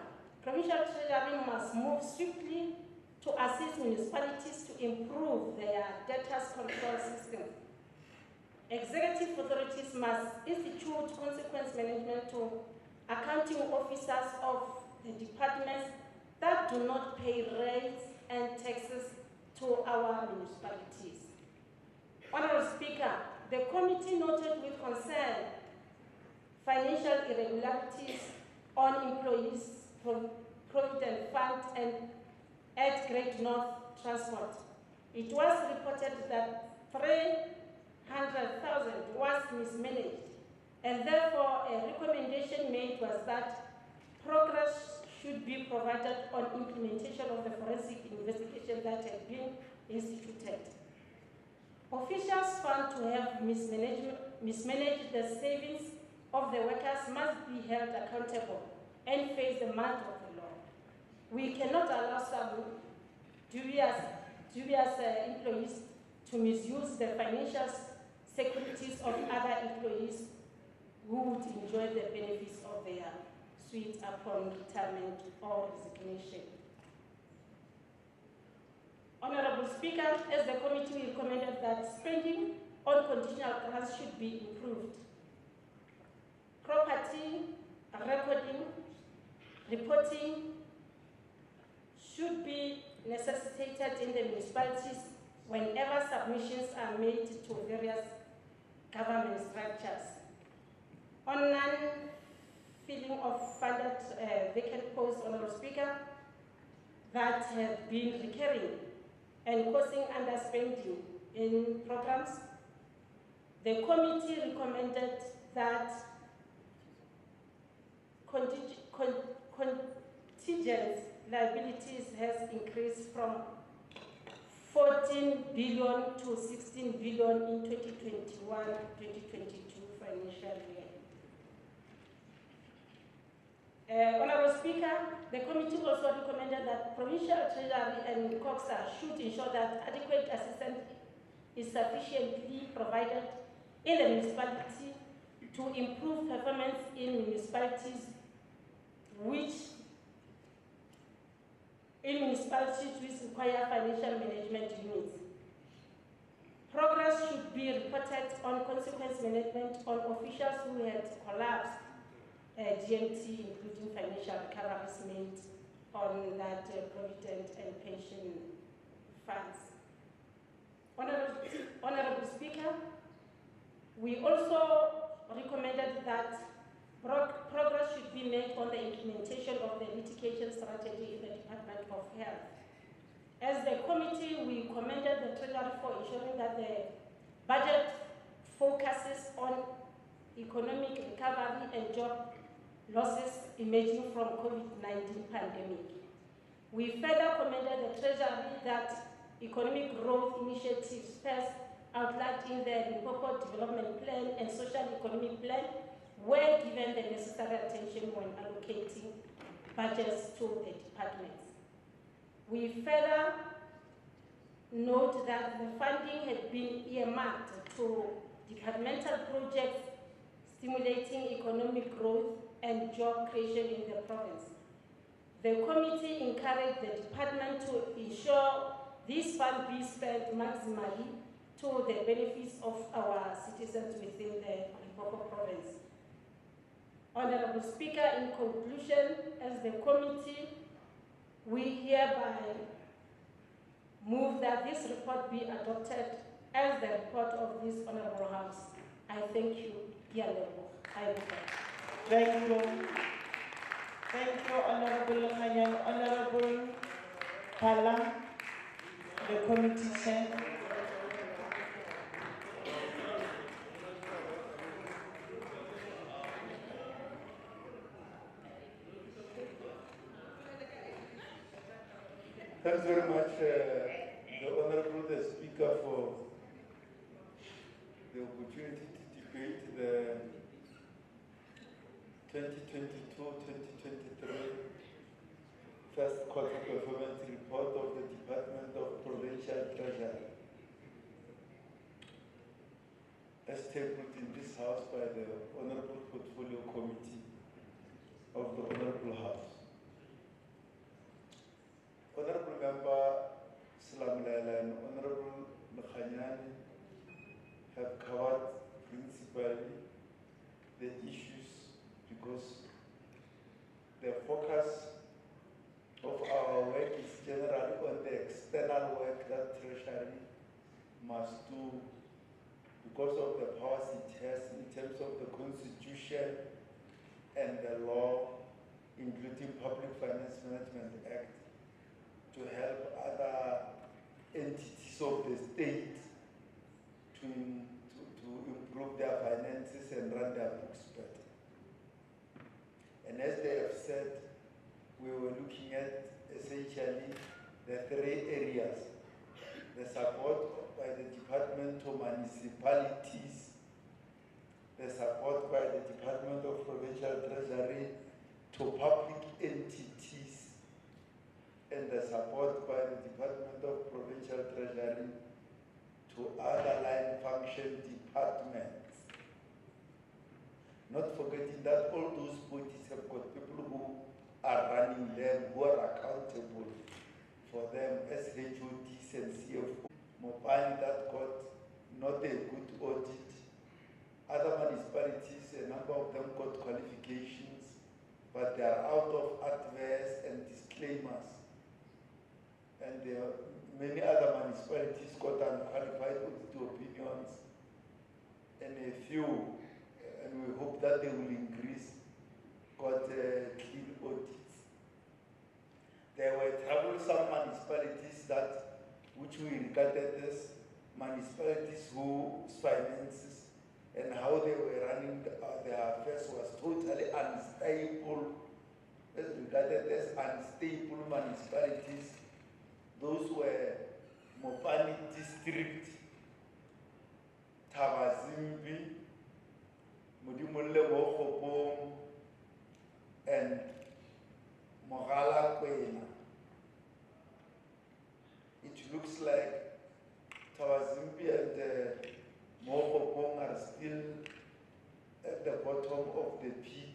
[SPEAKER 10] Provincial Treasury must move swiftly to assist municipalities to improve their debtors control system. Executive authorities must institute consequence management to accounting officers of the departments that do not pay rates and taxes to our municipalities. Honourable Speaker, the committee noted with concern financial irregularities on employees, Provident Fund, and at Great North Transport. It was reported that 300,000 was mismanaged, and therefore a recommendation made was that progress should be provided on implementation of the forensic investigation that had been instituted. Officials found to have mismanaged the savings of the workers must be held accountable and face the might of the law. We cannot allow some dubious employees to misuse the financial securities of other employees who would enjoy the benefits of their suite upon retirement or resignation. Honorable Speaker, as the committee recommended that spending on conditional grants should be improved. Property recording, reporting should be necessitated in the municipalities whenever submissions are made to various government structures. On non-filling of funded vacant posts, Honorable Speaker, that have been recurring and causing underspending in programs, the committee recommended that contingent liabilities has increased from 14 billion to 16 billion in 2021-2022 financial year. Honorable Speaker, the committee also recommended that Provincial Treasury and COXA should ensure that adequate assistance is sufficiently provided in the municipality to improve performance in municipalities which require financial management units. Progress should be reported on consequence management on officials who had collapsed GMT, including financial recoveries made on that provident and pension funds. Honorable Speaker, we also recommended that progress should be made on the implementation of the litigation strategy in the Department of Health. As the committee, we commended the Treasury for ensuring that the budget focuses on economic recovery and job losses emerging from COVID-19 pandemic. We further commended the Treasury that economic growth initiatives first outlined in the Limpopo Development Plan and Social Economic Plan were given the necessary attention when allocating budgets to the departments. We further note that the funding had been earmarked to departmental projects stimulating economic growth and job creation in the province. The committee encouraged the department to ensure these funds be spent maximally to the benefits of our citizens within the Limpopo province. Honorable Speaker, in conclusion, as the committee, we hereby move that this report be adopted as the report of this Honorable House. I thank you, dear Lebo.
[SPEAKER 1] Thank you. Thank you, Honorable Kanyang. Honorable Pala, the committee chair.
[SPEAKER 9] Thanks very much, the Honorable Speaker, for the opportunity to debate the 2022-2023 first quarter performance report of the Department of Provincial Treasury, as tabled in this House by the Honorable Portfolio Committee of the Honorable House. Honorable Member Slamlela and Honorable Mkhanyani have covered principally the issues because the focus of our work is generally on the external work that Treasury must do because of the powers it has in terms of the Constitution and the law, including Public Finance Management Act, to help other entities of the state to improve their finances and run their books better. And as they have said, we were looking at essentially the three areas: the support by the department to municipalities, the support by the Department of Provincial Treasury to public entities, and the support by the Department of Provincial Treasury to other line function departments. Not forgetting that all those bodies have got people who are running them, who are accountable for them as HODs and CFO. Mopani that got not a good audit. Other municipalities, a number of them got qualifications, but they are out of adverse and disclaimers. And there are many other municipalities got unqualified audit opinions, and a few, and we hope that they will increase, got clean audits. There were troublesome municipalities which we regarded as municipalities whose finances and how they were running their affairs was totally unstable, as regarded as unstable municipalities. Those were Mopani District, Thabazimbi, Modimolle Mokhopong, and Mogalakwena. It looks like Thabazimbi and Mokhopong are still at the bottom of the pit.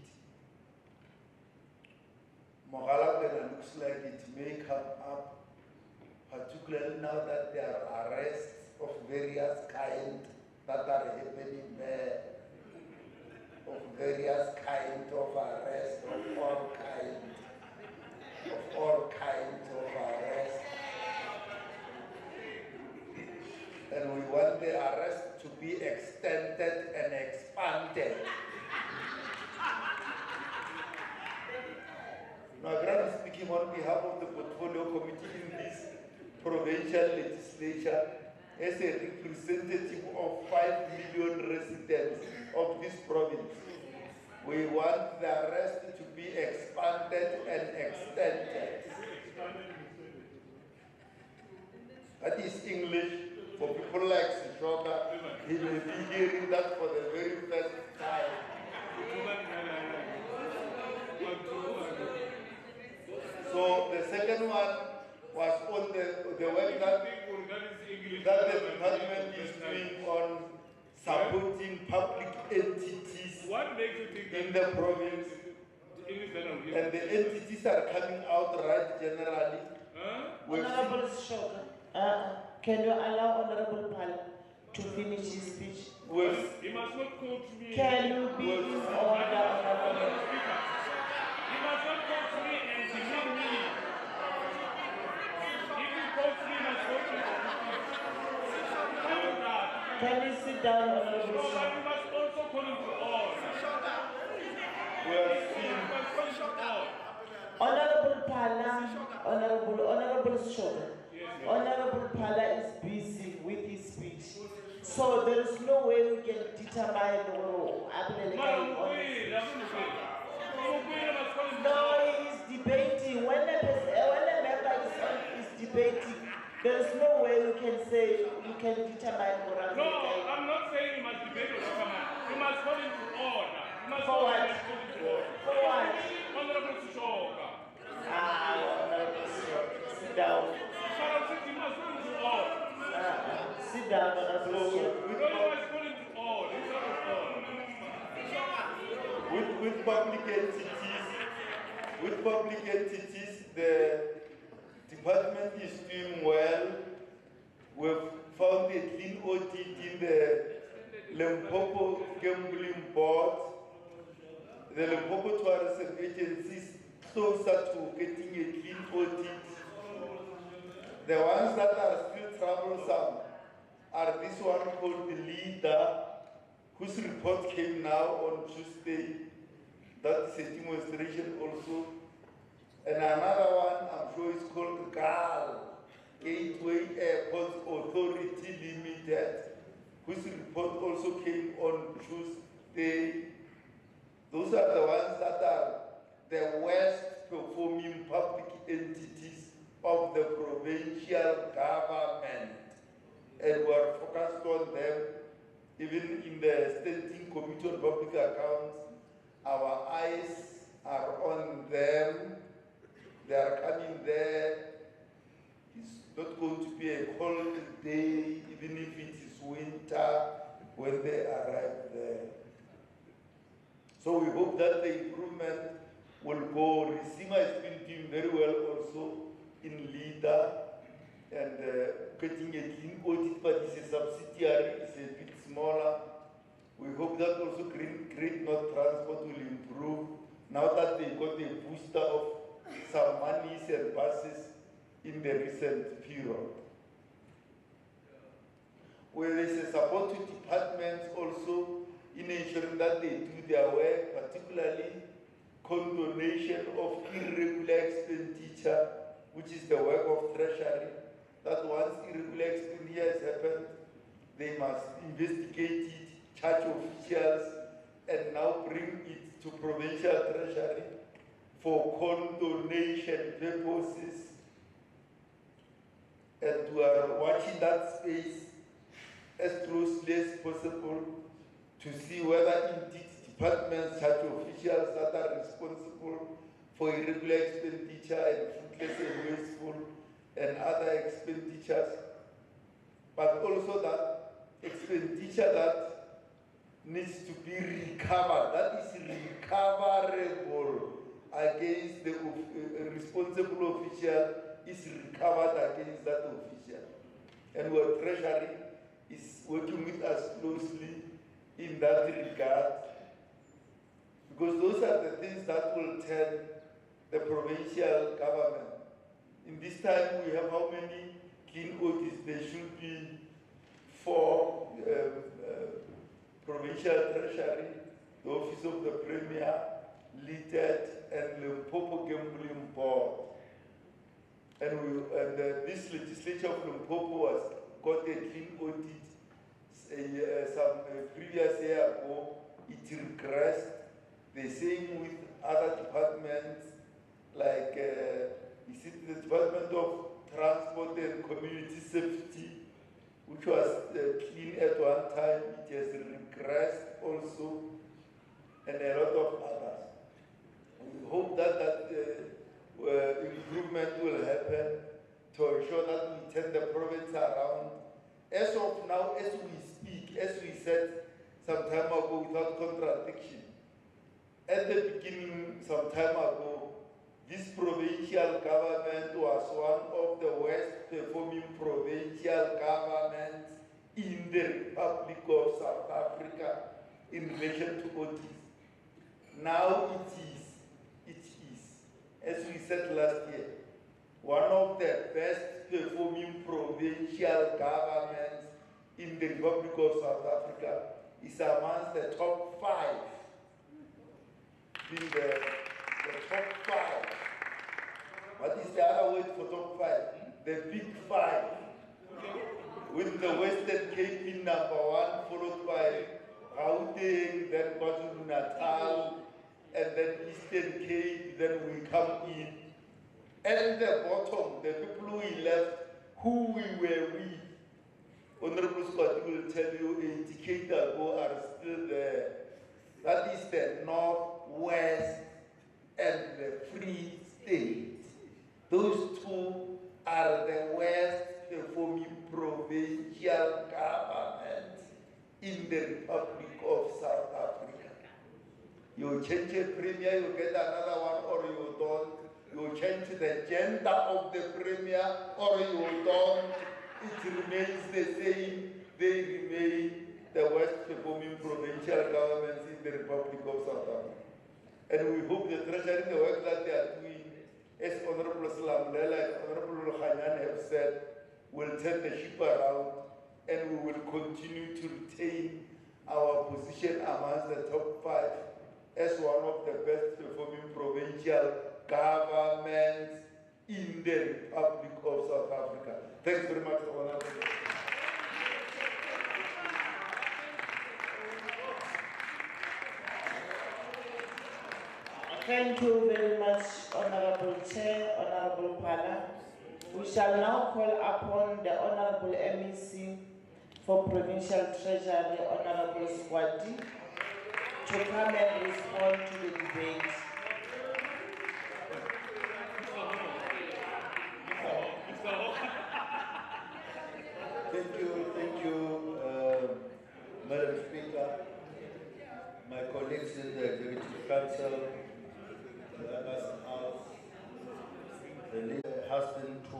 [SPEAKER 9] Mogalakwena looks like it may come up, particularly now that there are arrests of various kinds that are happening there, of various kinds of arrests, of all kinds of arrests. And we want the arrest to be extended and expanded. Now, I'm speaking on behalf of the Portfolio Committee in this provincial legislature as a representative of 5 million residents of this province. We want the arrest to be expanded and extended. That is English for people like Sishoka. He may be hearing that for the very first time. So the second one was on the work that the department is doing on supporting public entities in the province. And the entities are coming out right generally.
[SPEAKER 1] Honorable Shoka, can you allow Honorable Pal to finish his speech?
[SPEAKER 4] He must not quote me.
[SPEAKER 1] Can you be in order, Honorable?
[SPEAKER 4] He must not quote me and demean me. If you quote me, he must quote me.
[SPEAKER 1] Can you sit down, Honorable
[SPEAKER 4] No, but
[SPEAKER 1] Shoka?
[SPEAKER 4] you must also call him to order.
[SPEAKER 1] Honorable Pala, Honorable Shoka. Honorable Pala is busy with his speech. So there is no way we can determine No, he is debating. When a member is debating, there is no way we can say you can determine
[SPEAKER 4] No, I'm not saying you must debate or determine. You must call him to order. You must
[SPEAKER 1] For what? For what?
[SPEAKER 4] Honorable Shoka.
[SPEAKER 1] Honorable Shoka. Sit down.
[SPEAKER 4] You must call him to order.
[SPEAKER 1] Sit down, Honorable Shoka.
[SPEAKER 4] No, you must call him to order. It's not order.
[SPEAKER 9] With public entities, the department is doing well. We've found a clean audit in the Limpopo Gambling Board. The Limpopo Tourism Agency is closer to getting a clean audit. The ones that are still troublesome are this one called the Leader, whose report came now on Tuesday. That is a demonstration also. And another one, I'm sure is called GAAL, Gateway Airports Authority Limited, whose report also came on Tuesday. Those are the ones that are the worst performing public entities of the provincial government. And we are focused on them. Even in the Standing Committee on Public Accounts, our eyes are on them. They are coming there. not going to be a cold day, even if it is winter, when they arrive there. So we hope that the improvement will go. Risima has been doing very well also in LIDA, and getting a clean audit, but it's a subsidiary, it's a bit smaller. We hope that also Great North Transport will improve now that they got a booster of some monies and buses in the recent period. Well, there's a support to departments also in ensuring that they do their work, particularly condonation of irregular expenditure, which is the work of Treasury, that once irregular expenditure has happened, they must investigate it, charge officials, and now bring it to Provincial Treasury for condonation purposes. And we are watching that space as closely as possible to see whether indeed departments, charge officials that are responsible for irregular expenditure and fruitless and wasteful and other expenditures, but also that expenditure that needs to be recovered, that is recoverable against the responsible official, is recovered against that official. And our Treasury is working with us closely in that regard, because those are the things that will tell the provincial government. In this time, we have how many clean audits? There should be 4 provincial treasury, the office of the premier, LITED, and the Limpopo Gambling Board. And this legislature of Limpopo has got a clean audit some previous year ago. It regressed. The same with other departments like the Department of Transport and Community Safety, which was clean at one time. It has regressed also, and a lot of others. We hope that improvement will happen to ensure that we turn the province around. As of now, as we speak, as we said some time ago without contradiction, at the beginning, some time ago, this provincial government was one of the worst performing provincial governments in the Republic of South Africa in relation to audits. Now it is, as we said last year, one of the best performing provincial governments in the Republic of South Africa. Is amongst the top 5. In the top 5. What is the other word for top 5? The big 5. With the Western Cape in number 1, followed by Gauteng, then KwaZulu-Natal, and then Eastern Cape, then we come in. At the bottom, the people we left, who we were with, Honorable Scott will tell you a decade ago are still there. That is the Northwest and the Free State. Those 2 are the worst performing provincial governments in the Republic of South Africa. You change a premier, you get another one, or you don't. You change the gender of the premier, or you don't. It remains the same. They remain the worst performing provincial governments in the Republic of South Africa. And we hope the Treasury, the work that they are doing, as Honorable Slamlela and Honorable Khanyan have said, will turn the ship around, and we will continue to retain our position amongst the top 5 as one of the best performing provincial governments in the Republic of South Africa. Thanks very much, Honorable.
[SPEAKER 1] Thank you very much, Honorable Chair, Honorable Pala. We shall now call upon the Honorable MEC for Provincial Treasury, Honorable Swati, to come and respond to the debate.
[SPEAKER 9] hasten to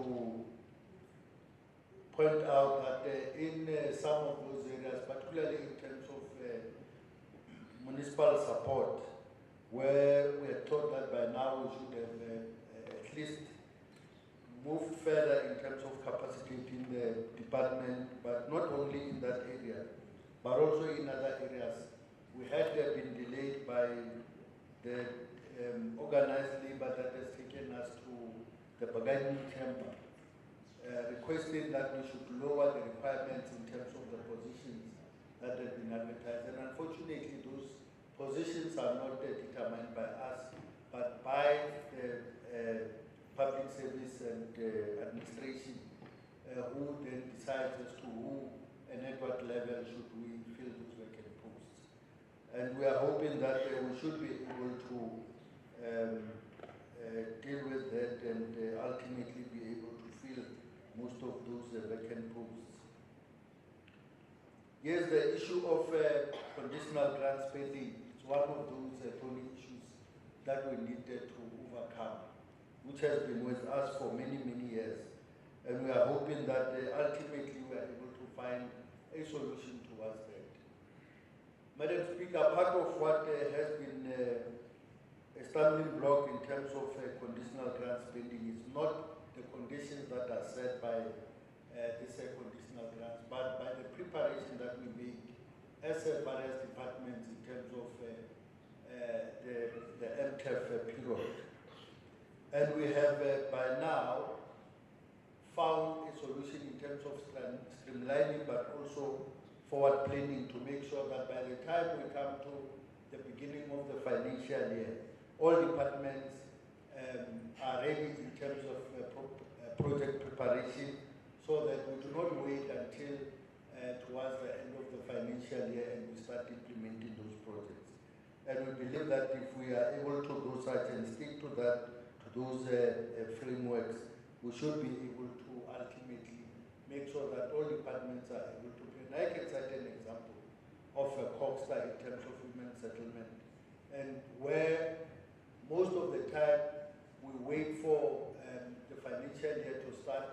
[SPEAKER 9] point out that in some of those areas, particularly in terms of municipal support, where we are told that by now we should have at least moved further in terms of capacitating the department, but not only in that area, but also in other areas. We had been delayed by the organized labor that has taken us to the bargaining chamber, requesting that we should lower the requirements in terms of the positions that have been advertised. And unfortunately, those positions are not determined by us, but by the public service and administration, who then decides as to who and at what level should we fill those vacant posts. And we are hoping that we should be able to deal with that and ultimately be able to fill most of those vacant posts. Yes, the issue of conditional grant spending is one of those thorny issues that we needed to overcome, which has been with us for many, many years. And we are hoping that ultimately we are able to find a solution towards that. Madam Speaker, part of what has been a stumbling block in terms of conditional grant spending is not the conditions that are set by these conditional grants, but by the preparation that we make as various departments in terms of the MTEF period. And we have by now found a solution in terms of streamlining, but also forward planning to make sure that by the time we come to the beginning of the financial year, all departments are ready in terms of project preparation, so that we do not wait until towards the end of the financial year and we start implementing those projects. And we believe that if we are able to do such and stick to that, to those frameworks, we should be able to ultimately make sure that all departments are able to play. And I can cite an example of a COGSTA in terms of women's settlement, and where most of the time we wait for the financial year to start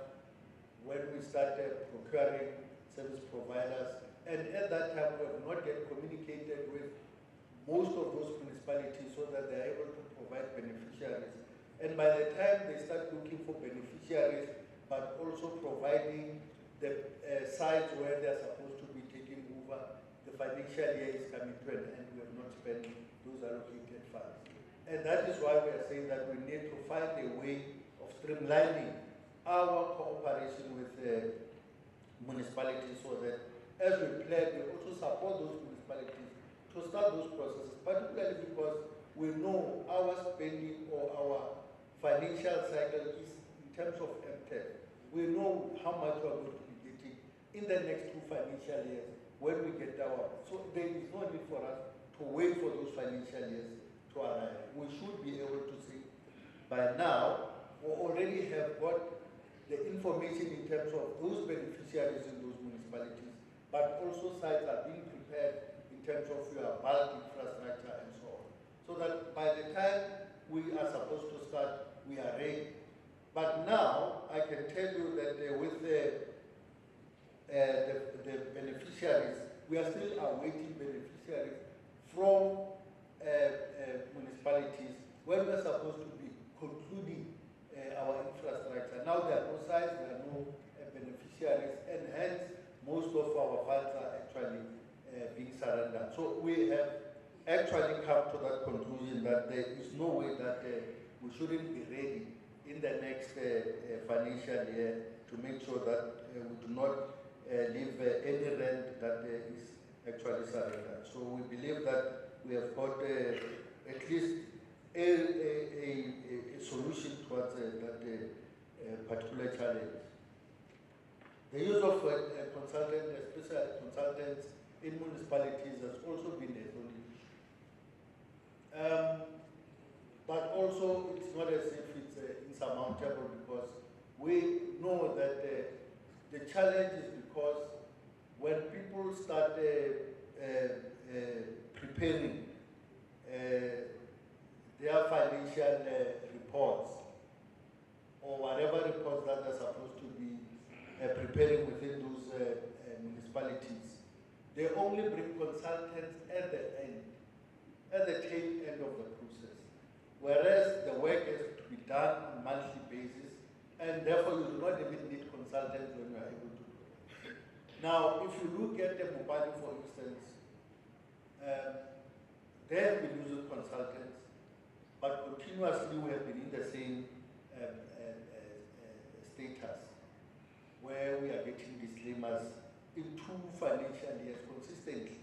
[SPEAKER 9] when we started procuring service providers, and at that time we have not yet communicated with most of those municipalities so that they are able to provide beneficiaries. And by the time they start looking for beneficiaries, but also providing the sites where they are supposed to be taking over, the financial year is coming to an end. We have not spent those allocated funds. And that is why we are saying that we need to find a way of streamlining our cooperation with municipalities, so that as we plan, we also support those municipalities to start those processes, particularly because we know our spending or our financial cycle is in terms of MTEF. We know how much we are going to be getting in the next 2 financial years when we get our. So there is no need for us to wait for those financial years to arrive. We should be able to say by now we already have got the information in terms of those beneficiaries in those municipalities, but also sites are being prepared in terms of your bulk infrastructure and so on. So that by the time we are supposed to start, we are ready. But now I can tell you that with the beneficiaries, we are still awaiting beneficiaries from municipalities when we are supposed to be concluding our infrastructure. Now there are no sites, there are no beneficiaries, and hence most of our funds are actually being surrendered. So we have actually come to that conclusion that there is no way that we shouldn't be ready in the next financial year to make sure that we do not leave any rent that is actually surrendered. So we believe that we have got at least a solution towards that particular challenge. The use of consultants, especially consultants in municipalities, has also been a thorny issue. But also, it's not as if it's insurmountable, because we know that the challenge is because when people start preparing their financial reports, or they only bring consultants at the end, at the tail end of the process. Whereas the work has to be done on a monthly basis, and therefore you do not even need consultants when you are able to do it. Now, if you look at the Mopani, for instance, they have been using consultants, but continuously we have been in the same status, where we are getting disclaimers in 2 financial years consistently.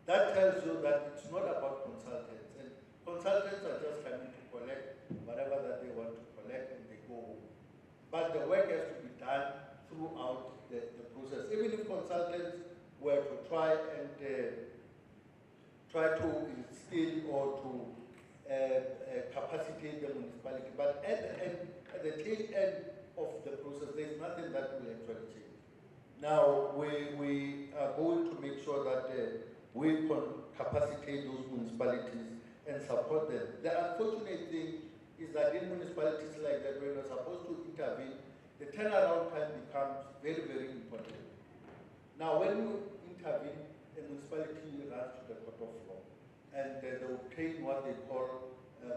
[SPEAKER 9] That tells you that it's not about consultants, and consultants are just coming to collect whatever that they want to collect and they go home. But the work has to be done throughout the process. Even if consultants were to try to instill or to capacitate the municipality, but at the tail end of the process, there is nothing that will actually change. Now, we are going to make sure that we can capacitate those municipalities and support them. The unfortunate thing is that in municipalities like that, when we're supposed to intervene, the turnaround time becomes very, very important. Now, when you intervene, a municipality runs to the court of law, and they obtain what they call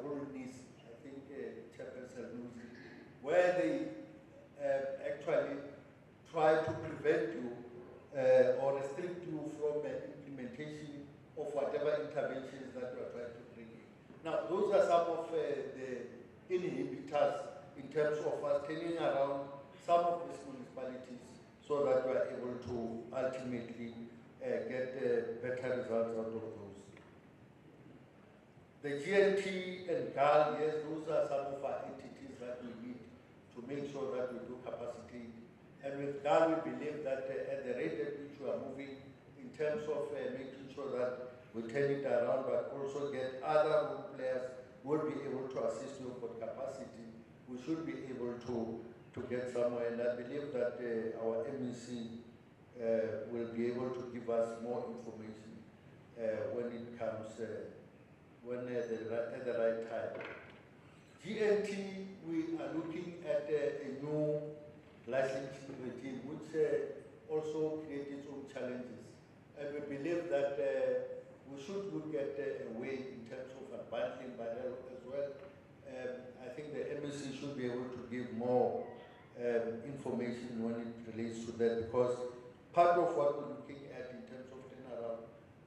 [SPEAKER 9] rulings, I think Chairperson knows it, where they actually try to prevent you or restrict you from implementation of whatever interventions that you are trying to bring in. Now, those are some of the inhibitors in terms of us turning around some of these municipalities so that we are able to ultimately get better results out of those. The GNT and GAAL, yes, those are some of our entities that we need to make sure that we do capacity. And with GAAL, we believe that at the rate at which we are moving, in terms of making sure that we turn it around, but also get other role players who will be able to assist you for capacity, we should be able to get somewhere. And I believe that our MEC will be able to give us more information when it comes, at the right time. GNT, we are looking at a new licensing regime, which also creates its own challenges. And we believe that we should look at a way in terms of unbundling, but as well, I think the MEC should be able to give more information when it relates to that, because part of what we're looking at in terms of turnaround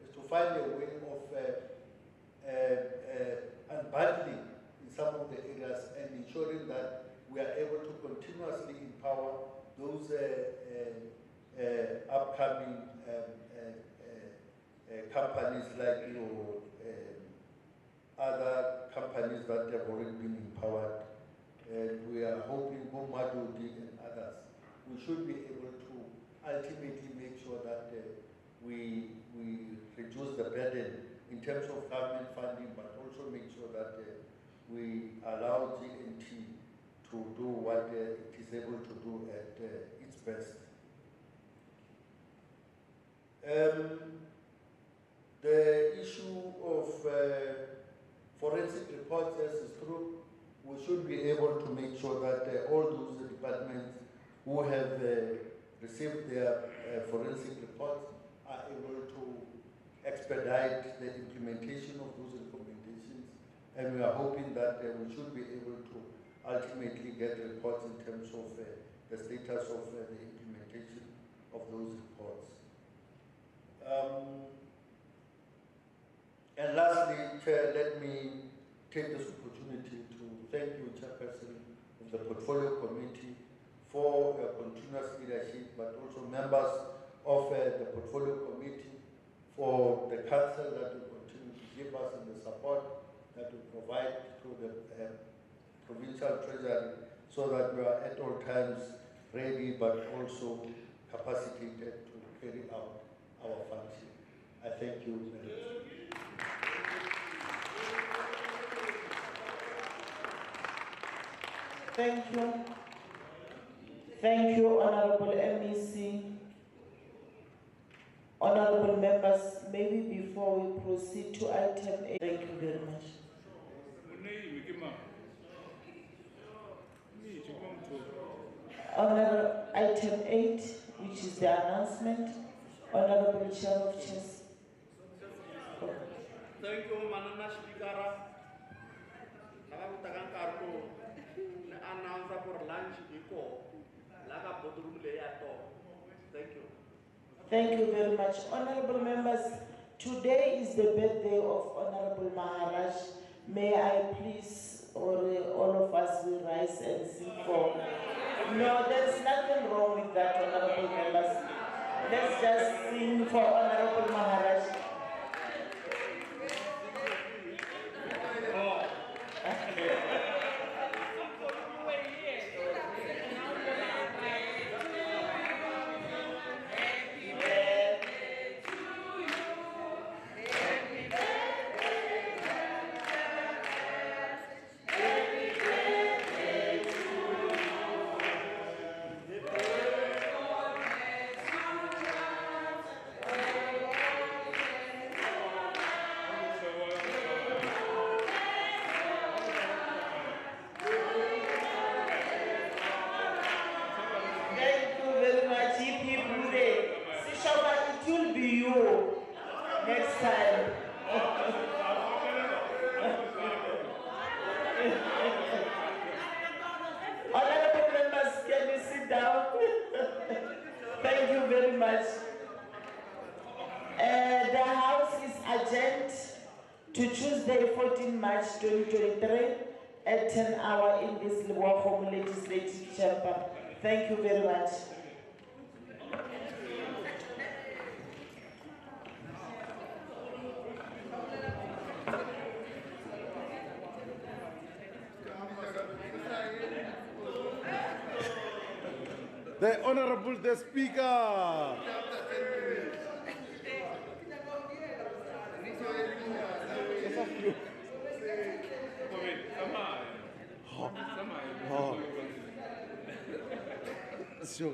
[SPEAKER 9] is to find a way of unbundling in some of the areas and ensuring that we are able to continuously empower those upcoming companies like other companies that have already been empowered. We are hoping Bomadodi and others, we should be able to ultimately make sure that we reduce the burden in terms of government funding, but also make sure that we allow GNT to do what it is able to do at its best. The issue of forensic reports, as is true, we should be able to make sure that all those departments who have received their forensic reports are able to expedite the implementation of those recommendations. And we are hoping that we should be able to ultimately get reports in terms of the status of the implementation of those reports. And lastly, Chair, let me take this opportunity to thank you, Chairperson of the Portfolio Committee, for your continuous leadership, but also members of the Portfolio Committee for the counsel that you continue to give us and the support that we provide to the Provincial Treasury, so that we are at all times ready but also capacitated to carry out our function. I thank you very much.
[SPEAKER 1] Thank you. Thank you, Honorable MEC. Honorable members, maybe before we proceed to item 8, thank you very much. Honorable item 8, which is the announcement. Honorable Chair of Chairs.
[SPEAKER 5] Thank you, Manana Speaker. Nakautakan karko na announce for lunch iko laka bodrum le yato. Thank you.
[SPEAKER 1] Thank you very much. Honorable members, today is the birthday of Honorable Maharaj. May I please, or all of us will rise and sing for. No, there's nothing wrong with that, Honorable members. Let's just sing for Honorable Maharaj. Next time. Honorable members, can you sit down? Thank you very much. The House is adjourned to Tuesday, 14 March 2023 at 10 hours in this Home Legislative Chamber. Thank you very much.
[SPEAKER 12] The Honorable the Speaker. Sure.